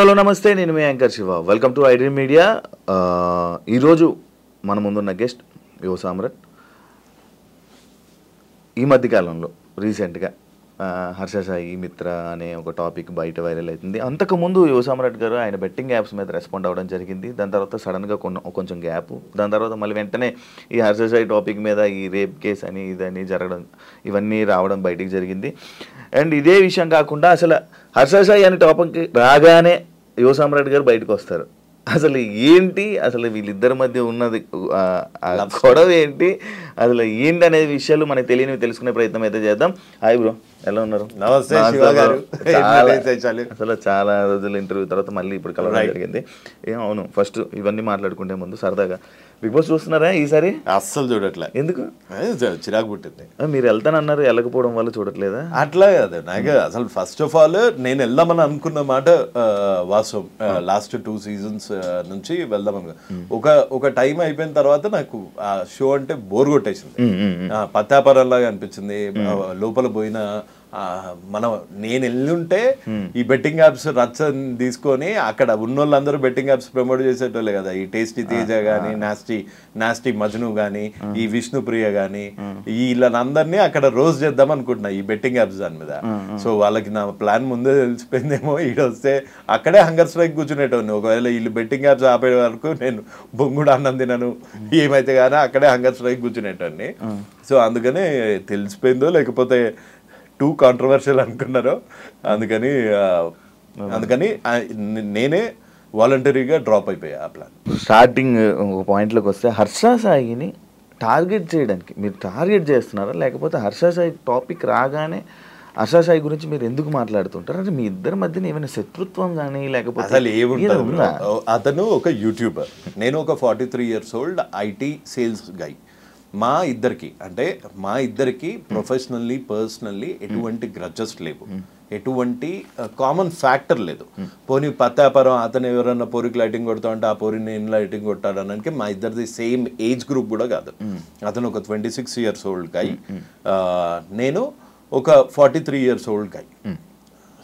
Hi hello నమస్తే, నేను మీ anchor Shiva. Welcome to iDream Media. ఈరోజు మన ముందున్న గెస్ట్ యువ సామ్రాట్. ఈ మధ్యకాలంలో రీసెంట్గా హర్ష సాయి మిత్ర అనే ఒక టాపిక్ బయట వైరల్ అవుతుంది. అంతకుముందు యువ సామ్రాట్ గారు ఆయన బెట్టింగ్ యాప్స్ మీద రెస్పాండ్ అవ్వడం జరిగింది. దాని తర్వాత సడన్గా కొంచెం గ్యాప్, దాని తర్వాత మళ్ళీ వెంటనే ఈ హర్ష సాయి టాపిక్ మీద ఈ రేప్ కేసు అని ఇదని జరగడం, ఇవన్నీ రావడం బయటికి జరిగింది. అండ్ ఇదే విషయం కాకుండా అసలు హర్ష సాయి అనే టాపిక్ రాగానే యువ సామ్రాట్ గారు బయటకు వస్తారు. అసలు ఏంటి, అసలు వీళ్ళిద్దరి మధ్య ఉన్నది గొడవ ఏంటి, అసలు ఏంటి అనే విషయాలు మనకు తెలియనివి తెలుసుకునే ప్రయత్నం అయితే చేద్దాం. హాయ్ బ్రో, ఎలా ఉన్నారు? నమస్తే శివ గారు. అసలు చాలా రోజుల ఇంటర్వ్యూ తర్వాత మళ్ళీ ఇప్పుడు కలవడం జరిగింది. అవును, ఫస్ట్ ఇవన్నీ మాట్లాడుకుంటే ముందు సరదాగా బిగ్ బాస్ చూస్తున్నారా ఈసారి? అస్సలు చూడట్లే. ఎందుకు? చిరాకు పుట్టింది. మీరు వెళ్తానన్నారు, వెళ్ళకపోవడం వల్ల చూడట్లేదా? అట్లా కాదు, నాకు అసలు ఫస్ట్ ఆఫ్ ఆల్ నేను వెళ్దామని అనుకున్న మాట వాస్తవం. లాస్ట్ 2 seasons నుంచి వెళ్దామని ఒక టైం అయిపోయిన తర్వాత నాకు ఆ షో అంటే బోర్ కొట్టేసింది. పత్తాపరంలాగా అనిపించింది. లోపల పోయిన నేను వెళ్ళుంటే ఈ బెట్టింగ్ యాప్స్ రచ్చ తీసుకొని అక్కడ ఉన్నోళ్ళందరూ బెట్టింగ్ యాప్స్ ప్రమోట్ చేసేటోళ్ళే కదా. ఈ టేస్టీ తేజ గానీ, నాస్టీ మజ్ను గానీ, ఈ విష్ణుప్రియ గానీ, వీళ్ళందరినీ అక్కడ రోజు చేద్దాం అనుకుంటున్నా ఈ బెట్టింగ్ యాప్స్ దాని మీద. సో వాళ్ళకి నా ప్లాన్ ముందే తెలిసిపోయిందేమో. ఈడొస్తే అక్కడే హంగర్ స్ట్రైక్ కూర్చునేటోని. ఒకవేళ వీళ్ళు బెట్టింగ్ యాప్స్ ఆపే వరకు నేను బొంగుడు అన్నం తినను, ఏమైతే కానీ అక్కడే హంగర్ స్ట్రైక్ కూర్చునేటోని. సో అందుకనే తెలిసిపోయిందో లేకపోతే టూ కాంట్రవర్షియల్ అనుకున్నారో, అందుకని నేనే వాలంటరీగా డ్రాప్ అయిపోయా ఆ ప్లాన్. స్టార్టింగ్ ఒక పాయింట్లోకి వస్తే, హర్ష సాయిని టార్గెట్ చేయడానికి మీరు టార్గెట్ చేస్తున్నారా, లేకపోతే హర్ష సాయి టాపిక్ రాగానే హర్ష సాయి గురించి మీరు ఎందుకు మాట్లాడుతుంటారు? అంటే మీ ఇద్దరి మధ్యన ఏమైనా శత్రుత్వం కానీ లేకపోతే అసలు ఏముంటుంది? అతను ఒక యూట్యూబర్, నేను ఒక 43 years old ఐటీ సేల్స్ గై. మా ఇద్దరికి ప్రొఫెషనల్లీ పర్సనల్లీ ఎటువంటి గ్రడ్జెస్ లేవు, ఎటువంటి కామన్ ఫ్యాక్టర్ లేదు. పోనీ పత్తాపరం అతను ఎవరన్నా పోరికి లైటింగ్ కొడతా అంటే ఆ పోరి నేను లైటింగ్ కొట్టాడు అనడానికి మా ఇద్దరిది సేమ్ ఏజ్ గ్రూప్ కూడా కాదు. అతను ఒక 26 years old గై, నేను ఒక 43 years old గై.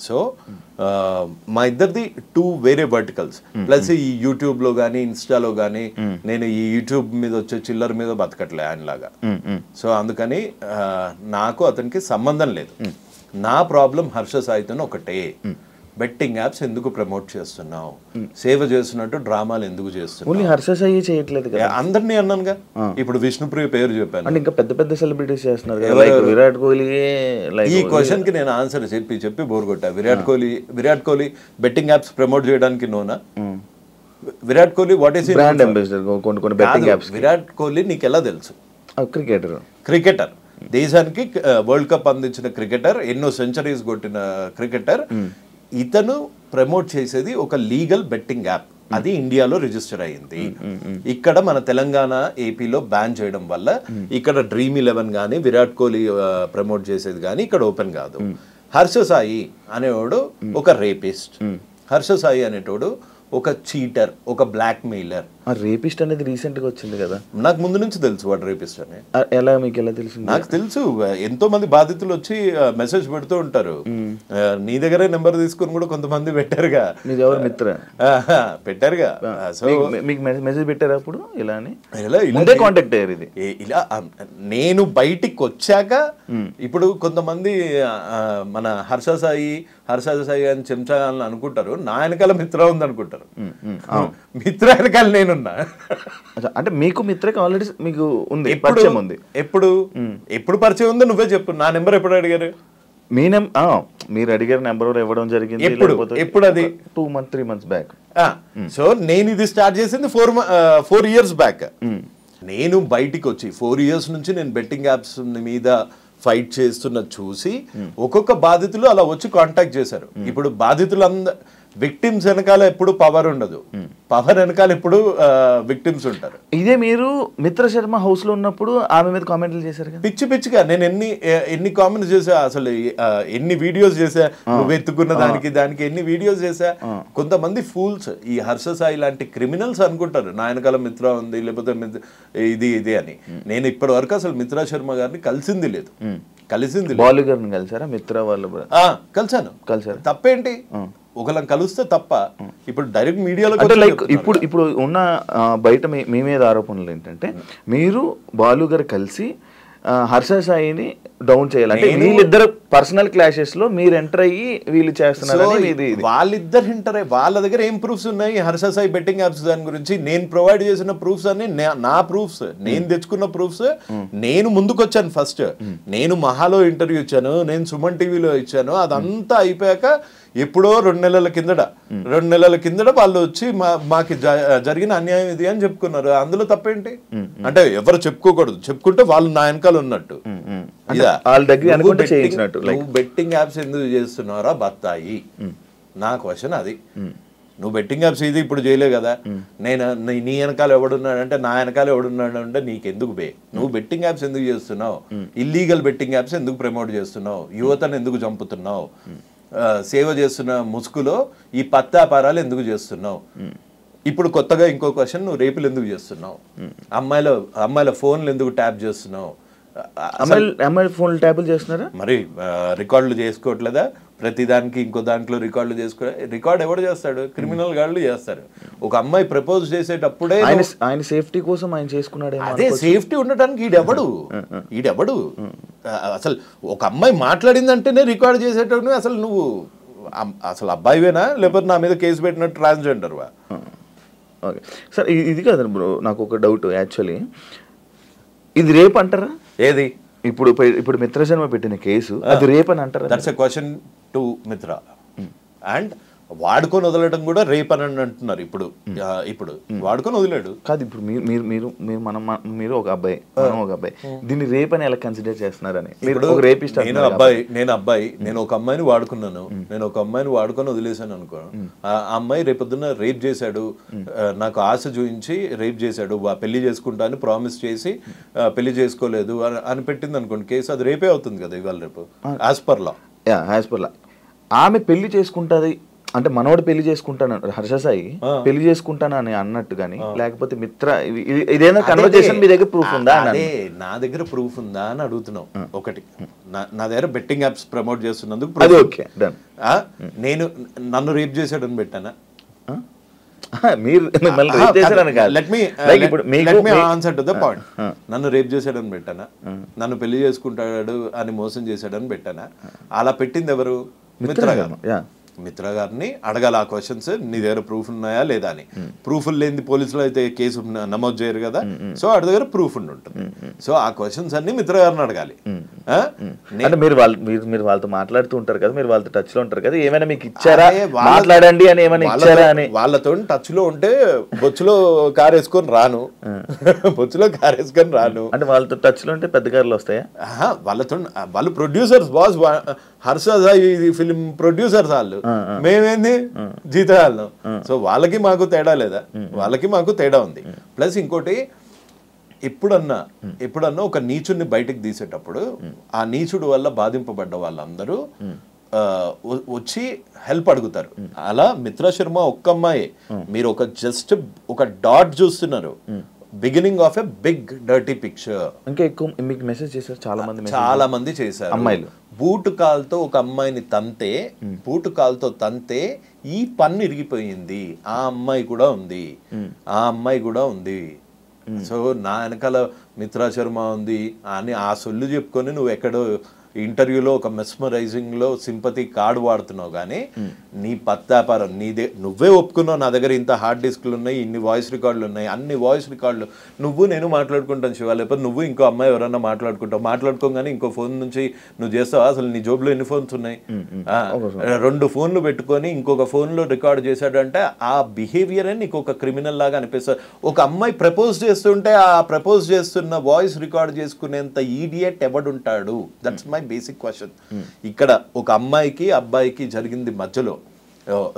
సో మా ఇద్దరిది 2 వేరే వర్టికల్స్. ప్లస్ ఈ యూట్యూబ్లో కానీ ఇన్స్టాలో కానీ నేను ఈ యూట్యూబ్ మీద వచ్చే చిల్లర మీద బతకట్లే ఆయనలాగా. సో అందుకని నాకు అతనికి సంబంధం లేదు. నా ప్రాబ్లం హర్ష సాయితో ఒకటే, బెట్టింగ్ యాప్స్ ఎందుకు ప్రమోట్ చేస్తున్నావు, సేవ చేస్తున్నట్టు డ్రామాలు ఎందుకు చేస్తున్నావు? హర్ష సాయి చేయట్లేదు కదా, అందరినీ అన్నానుగా. ఇప్పుడు విష్ణుప్రియ పేరు చెప్పాను, ఇంకా పెద్ద పెద్ద సెలబ్రిటీస్ చేస్తున్నారు. విరాట్ కోహ్లీ. ఈ క్వశ్చన్ కి నేను ఆన్సర్ చెప్పి బోర్ కొట్టా. Virat Kohli betting apps promote చేయడానికి నోనా? Virat Kohli what is brand ambassador కొన్ని బెట్టింగ్ యాప్స్. విరాట్ కోహ్లీ నీకు ఎలా తెలుసు? క్రికెటర్, దేశానికి వరల్డ్ కప్ అందించిన క్రికెటర్, ఎన్నో సెంచరీస్ కొట్టిన క్రికెటర్. ఇతను ప్రమోట్ చేసేది ఒక లీగల్ బెట్టింగ్ యాప్, అది ఇండియాలో రిజిస్టర్ అయ్యింది. ఇక్కడ మన తెలంగాణ ఏపీలో బ్యాన్ చేయడం వల్ల ఇక్కడ Dream11 కానీ విరాట్ కోహ్లీ ప్రమోట్ చేసేది కానీ ఇక్కడ ఓపెన్ కాదు. హర్ష సాయి అనేవాడు ఒక రేపిస్ట్, హర్ష సాయి అనేటోడు ఒక చీటర్, ఒక బ్లాక్ మెయిలర్. రేపిస్ట్ అనేది రీసెంట్ గా వచ్చింది కదా, నాకు ముందు నుంచి తెలుసు వాడు రేపిస్ట్ అని. మీకు ఎలా తెలుసు? నాకు తెలుసు, ఎంతో మంది బాధితులు వచ్చి మెసేజ్ పెడుతూ ఉంటారు. నీ దగ్గరే నెంబర్ తీసుకుని కూడా కొంతమంది పెట్టారుగా. పెట్టారుగా. సో మీకు మెసేజ్ పెట్టారు అప్పుడు ఇలా అని? ఇలా కాంటాక్ట్ అయ్యారు. ఇది ఇలా నేను బయటికి వచ్చాక ఇప్పుడు కొంతమంది మన హర్ష సాయి అని చెంచా అని అనుకుంటారు, నా వెనకాల మిత్ర ఉంది అనుకుంటారు. మిత్ర వెనకాల నేనున్నా. అంటే మీకు మిత్రకి ఆల్రెడీ మీకు ఉంది, పరిచయం ఉంది. ఎప్పుడు పరిచయం ఉంది? నువ్వే చెప్పు. నా నెంబర్ ఎప్పుడు అడిగారు? మీరు అడిగారు నెంబర్ ఇవ్వడం జరిగింది. ఎప్పుడు? అది 3 months బ్యాక్. సో నేను ఇది స్టార్ట్ చేసింది 4 years బ్యాక్. నేను బయటికి వచ్చి 4 years నుంచి నేను బెట్టింగ్ యాప్స్ మీద ఫైట్ చేస్తున్న చూసి ఒక్కొక్క బాధితులు అలా వచ్చి కాంటాక్ట్ చేశారు. ఇప్పుడు బాధితులందరూ విక్టిమ్స్ వెనకాల ఎప్పుడు పవర్ ఉండదు, పవర్ వెనకాల ఎప్పుడు విక్టిమ్స్ ఉంటారు. ఇదే మీరు మిత్ర శర్మ హౌస్ లో ఉన్నప్పుడు ఆమె మీద కామెంట్లు చేశారు కదా, పిచ్చిగా. నేను ఎన్ని కామెంట్స్ చేసా, అసలు ఎన్ని వీడియోస్ చేసా, నువ్వు ఎత్తుకున్న దానికి ఎన్ని వీడియోస్ చేసా. కొంతమంది ఫూల్స్, ఈ హర్ష సాయి లాంటి క్రిమినల్స్ అనుకుంటారు నా వెనకాల మిత్ర ఉంది లేకపోతే ఇది అని. నేను ఇప్పటి వరకు అసలు మిత్రా శర్మ గారిని కలిసింది లేదు. కలిసింది బాలు గారిని కలిసారా మిత్ర వాళ్ళు? కలిసాను. తప్పేంటి, ఒకళ్ళని కలిస్తే తప్ప? ఇప్పుడు డైరెక్ట్ మీడియాలో అంటే లైక్ ఇప్పుడు ఉన్న బయట మీ మీద ఆరోపణలు ఏంటంటే మీరు బాలు గారు కలిసి హర్ష సాయిని డౌన్ చేయాలి, అంటే వీళ్ళిద్దరు పర్సనల్ క్లాషెస్ లో మీరు ఎంటర్ అయ్యి వీళ్ళు చేస్తున్నారు. వాళ్ళిద్దరు ఎంటర్ అయ్యి వాళ్ళ దగ్గర ఏం ప్రూఫ్స్ ఉన్నాయి హర్ష సాయి బెట్టింగ్ యాప్స్ దాని గురించి? నేను ప్రొవైడ్ చేసిన ప్రూఫ్స్ అన్ని నా ప్రూఫ్స్, నేను తెచ్చుకున్న ప్రూఫ్స్. నేను ముందుకొచ్చాను ఫస్ట్, నేను మహాలో ఇంటర్వ్యూ ఇచ్చాను, నేను సుమన్ టీవీలో ఇచ్చాను. అదంతా అయిపోయాక ఎప్పుడో 2 నెలల కిందట వాళ్ళు వచ్చి మాకు జరిగిన అన్యాయం ఇది అని చెప్పుకున్నారు. అందులో తప్పేంటి? అంటే ఎవరు చెప్పుకోకూడదు, చెప్పుకుంటే వాళ్ళు నా వెనకాల ఉన్నట్టు. నువ్వు బెట్టింగ్ యాప్స్ ఎందుకు చేస్తున్నారా బత్తాయి? నా క్వశ్చన్ అది. నువ్వు బెట్టింగ్ యాప్స్ ఇది ఇప్పుడు చేయలే కదా, నేను నీ వెనకాల ఎవడున్నాడంటే నా వెనకాల ఎవడున్నాడు అంటే నీకెందుకు బే? నువ్వు బెట్టింగ్ యాప్స్ ఎందుకు చేస్తున్నావు? ఇల్లీగల్ బెట్టింగ్ యాప్స్ ఎందుకు ప్రమోట్ చేస్తున్నావు? యువతను ఎందుకు చంపుతున్నావు? సేవ చేస్తున్న ముసుగులో ఈ పత్తాపారాలు ఎందుకు చేస్తున్నావు? ఇప్పుడు కొత్తగా ఇంకో క్వశ్చన్, నువ్వు రేపులు ఎందుకు చేస్తున్నావు? అమ్మాయిల ఫోన్లు ఎందుకు ట్యాప్ చేస్తున్నావు? అమ్మాయిల ఫోన్లు ట్యాపులు చేస్తున్నారా? మరి రికార్డులు చేసుకోవట్లేదా? ప్రతిదానికి ఇంకో దాంట్లో రికార్డులు రికార్డ్ ఎవడు చేస్తాడు? క్రిమినల్ గాళ్ళు చేస్తారు. ఒక అమ్మాయి ప్రపోజ్ చేసేటప్పుడే ఆయన సేఫ్టీ కోసం ఆయన చేసుకున్నాడు. అదే సేఫ్టీ ఉండటానికి ఈడెవడు అసలు? ఒక అమ్మాయి మాట్లాడిందంటేనే రికార్డ్ చేసేటప్పుడు అసలు నువ్వు అసలు అబ్బాయివేనా లేకపోతే నా మీద కేసు పెట్టినట్టు ట్రాన్స్జెండర్వా? ఓకే సార్, ఇది కాదు బ్రో, నాకు ఒక డౌట్. యాక్చువల్లీ ఇది రేప్ అంటారా? ఏది? ఇప్పుడు మిత్రజన్మ పెట్టిన కేసు అది రేప్ అని అంటారా? దట్స్ ఎ క్వశ్చన్ టు మిత్ర. అండ్ వాడుకొని వదలడం కూడా రేప్ అని అంటున్నారు. ఇప్పుడు వాడుకొని వదిలాడు కాదు. ఇప్పుడు మీరు ఒక అబ్బాయి, మనం ఒక అబ్బాయి, దీన్ని రేప్ అని ఎలా కన్సిడర్ చేస్తున్నారని? నేను ఒక అమ్మాయిని వాడుకున్నాను, నేను ఒక అమ్మాయిని వాడుకొని వదిలేసాను అనుకో, ఆ అమ్మాయి రేపొద్దున రేప్ చేశాడు, నాకు ఆశ చూపించి రేప్ చేశాడు, పెళ్లి చేసుకుంటా అని ప్రామిస్ చేసి పెళ్లి చేసుకోలేదు అని పెట్టింది అనుకోండి కేసు, అది రేపే అవుతుంది కదా ఇవాళ రేపు యాజ్ పర్ లా. ఆమె పెళ్లి చేసుకుంటుంది అంటే మనోడు పెళ్లి చేసుకుంటాను, హర్ష సాయి పెళ్లి చేసుకుంటాను అని అన్నట్టు కానీ, లేకపోతే మిత్ర ఇదేనా కన్వర్జేషన్ మీ దగ్గర ప్రూఫ్ ఉందా? అదే నా దగ్గర ప్రూఫ్ ఉందా అని అడుగుతున్నావు. ఒకటి, నా దగ్గర బెట్టింగ్ యాప్స్ ప్రమోట్ చేస్తున్నందుకు నేను నన్ను రేప్ చేశాడని పెట్టానా? నన్ను రేప్ చేశాడని పెట్టానా? నన్ను పెళ్లి చేసుకుంటాడు అని మోసం చేశాడని పెట్టానా? అలా పెట్టింది ఎవరు? మిత్ర గారు. మిత్ర గారిని అడగాలి ఆ క్వశ్చన్స్, నీ దగ్గర ప్రూఫ్ ఉన్నాయా లేదా అని. ప్రూఫ్ లేని పోలీసులు అయితే కేసు నమోదు చేయరు కదా, సో వాడి దగ్గర ప్రూఫ్ ఉంటుంది. సో ఆ క్వశ్చన్స్ అన్ని మిత్ర గారిని అడగాలి. మీరు వాళ్ళతో మాట్లాడుతూ ఉంటారు కదా, మీరు వాళ్ళతో టచ్ లో ఉంటారు కదా, ఏమైనా మీకు ఇచ్చారా మాట్లాడండి అని ఏమైనా ఇచ్చారా అని? వాళ్ళతో టచ్ లో ఉంటే బొచ్చులో కారు వేసుకొని రాను, అంటే వాళ్ళతో టచ్ లో ఉంటే పెద్ద కార్లు వస్తాయా? వాళ్ళు producers, boss Harsha Sai film producers వాళ్ళు, మేమేంది జీతాలు. సో వాళ్ళకి మాకు తేడా లేదా? వాళ్ళకి మాకు తేడా ఉంది. ప్లస్ ఇంకోటి, ఎప్పుడన్నా ఒక నీచుడిని బయటకు తీసేటప్పుడు ఆ నీచుడు వల్ల బాధింపబడ్డ వాళ్ళందరూ వచ్చి హెల్ప్ అడుగుతారు. అలా మిత్ర శర్మ ఒక్క అమ్మాయి, మీరు జస్ట్ ఒక డాట్ చూస్తున్నారు, beginning of a big dirty picture. ఇంకా ఎక్కువ మీకు మెసేజ్ చేశారు చాలా మంది చేశారు. అమ్మాయిలు బూటు కాల్తో ఒక అమ్మాయిని తంతే ఈ పన్ను ఇరిగిపోయింది, ఆ అమ్మాయి కూడా ఉంది. సో నా వెనకాల మిత్రా శర్మ ఉంది అని ఆ సొల్లు చెప్పుకొని నువ్వు ఎక్కడో ఇంటర్వ్యూలో ఒక మెస్మరైజింగ్లో సింపతి కార్డు వాడుతున్నావు, కానీ నీ పత్తాపారం నువ్వే ఒప్పుకున్నావు. నా దగ్గర ఇంత హార్డ్ డిస్క్లు ఉన్నాయి, ఇన్ని వాయిస్ రికార్డులు ఉన్నాయి, అన్ని వాయిస్ రికార్డులు నేను మాట్లాడుకుంటాను శివ, లేకపోతే నువ్వు ఇంకో అమ్మాయి ఎవరన్నా మాట్లాడుకోగానే ఇంకో ఫోన్ నుంచి నువ్వు చేస్తావా? అసలు నీ జోబులో ఎన్ని ఫోన్స్ ఉన్నాయి? 2 ఫోన్లు పెట్టుకొని ఇంకొక ఫోన్లో రికార్డ్ చేశాడు అంటే ఆ బిహేవియర్ అని నీకు ఒక క్రిమినల్ లాగా అనిపిస్తుంది. ఒక అమ్మాయి ప్రపోజ్ చేస్తుంటే ఆ ప్రపోజ్ చేస్తున్న వాయిస్ రికార్డ్ చేసుకునేంత ఈడియట్ ఎవడుంటాడు? That's my basic question. ఇక్కడ ఒక అమ్మాయికి అబ్బాయికి జరిగింది మధ్యలో,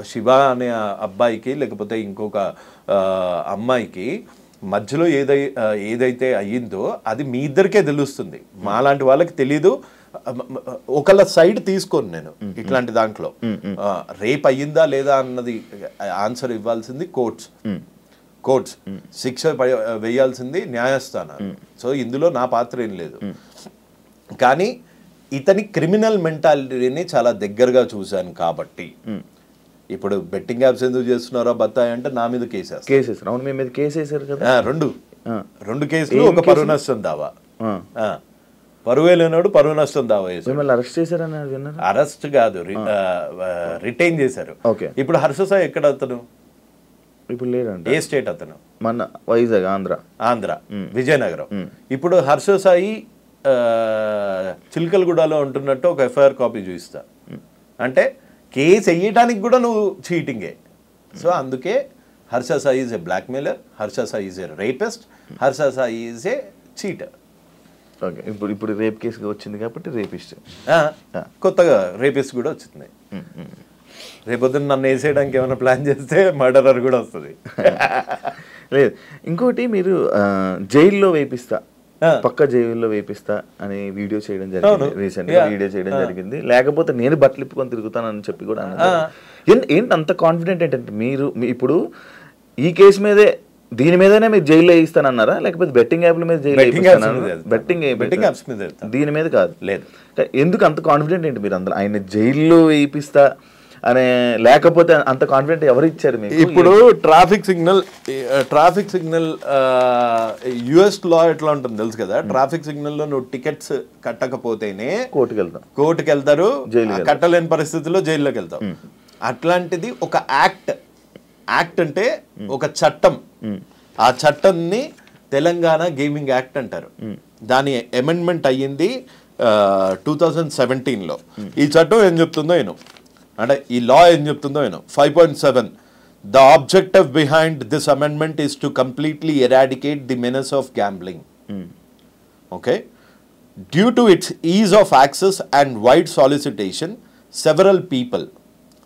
శివ అనే అబ్బాయికి లేకపోతే ఇంకొక అమ్మాయికి మధ్యలో ఏదైతే అయ్యిందో అది మీ ఇద్దరికే తెలుస్తుంది, మాలాంటి వాళ్ళకి తెలీదు. ఒకళ్ళ సైడ్ తీసుకోను నేను ఇట్లాంటి దాంట్లో. రేప్ అయ్యిందా లేదా అన్నది ఆన్సర్ ఇవ్వాల్సింది కోర్ట్స్, శిక్ష వేయాల్సింది న్యాయస్థానాలు. సో ఇందులో నా పాత్ర ఏం లేదు. కానీ ఇతని క్రిమినల్ మెంటాలిటీని చాలా దగ్గరగా చూశాను కాబట్టి ఇప్పుడు బెట్టింగ్ యాప్స్ ఎందుకు చేస్తున్నారో బత్తాయి అంటే నా మీద కేసెస్ అవును మీ మీద కేసు వేసారు కదా. రెండు కేసులు, ఒక పరువు నష్టం దావా. పరువే లేనాడు పరువు నష్టం దావా చేశారు. అరెస్ట్ చేశారని విన్నారు. అరెస్ట్ కాదు, రిటైన్ చేశారు. ఇప్పుడు హర్ష సాయి ఎక్కడ అతను? ఇప్పుడు లేదండి. ఏ స్టేట్ అతను? మన వైజాగ్, ఆంధ్ర, విజయనగరం. ఇప్పుడు హర్ష సాయి చిలకలగూడలో ఉంటున్నట్టు ఒక ఎఫ్ఐఆర్ కాపీ చూపిస్తా అంటే కేసు వేయడానికి కూడా నువ్వు చీటింగే. సో అందుకే Harsha Sai is a blackmailer, Harsha Sai is a rapist, Harsha Sai is a cheater. Okay, ఇప్పుడు రేప్ కేసు వచ్చింది కాబట్టి రేపిస్ట్, కొత్తగా రేపిస్ట్ కూడా వచ్చింది. రేపొద్దున నన్ను వేసేయడానికి ఏమైనా ప్లాన్ చేస్తే మర్డరర్ కూడా వస్తుంది. లేదు, ఇంకోటి మీరు జైల్లో వేపిస్తా, పక్క జైల్లో వేపిస్తా అని వీడియో చేయడం జరిగింది, రీసెంట్ గా వీడియో చేయడం జరిగింది. లేకపోతే నేను బట్టలు ఇప్పుకొని తిరుగుతానని చెప్పి కూడా అన్నారు. ఏంటి అంత కాన్ఫిడెంట్ ఏంటంటే మీరు ఇప్పుడు ఈ కేసు మీదే దీని మీదనే మీరు జైల్లో వేయిస్తానన్నారా, లేకపోతే బెట్టింగ్ యాప్ల మీద జైల్లో బెట్టింగ్ యాప్స్ మీద దీని మీద కాదు? లేదు. ఎందుకు అంత కాన్ఫిడెంట్ ఏంటి మీరు అందరూ ఆయన జైల్లో వేయిస్తా అనే? లేకపోతే అంత కాన్ఫిడెంట్ ఎవరు ఇచ్చారు మీకు? ఇప్పుడు ట్రాఫిక్ సిగ్నల్ యుఎస్ లా ఎట్లా ఉంటుంది తెలుసు కదా. ట్రాఫిక్ సిగ్నల్ లో నువ్వు టికెట్స్ కట్టకపోతేనే కోర్టుకి వెళ్తారు, కట్టలేని పరిస్థితుల్లో జైల్లోకి వెళ్తావు. అట్లాంటిది ఒక యాక్ట్ అంటే ఒక చట్టం. ఆ చట్టాన్ని తెలంగాణ గేమింగ్ యాక్ట్ అంటారు. దాని అమెండ్మెంట్ అయ్యింది 2017లో. ఈ చట్టం ఏం చెప్తుందో నేను అంటే ఈ లా ఏం చెప్తుందో నేను 5.7 The objective behind this amendment is to completely eradicate the menace of gambling. Okay, due to its ease of access and wide solicitation, several people,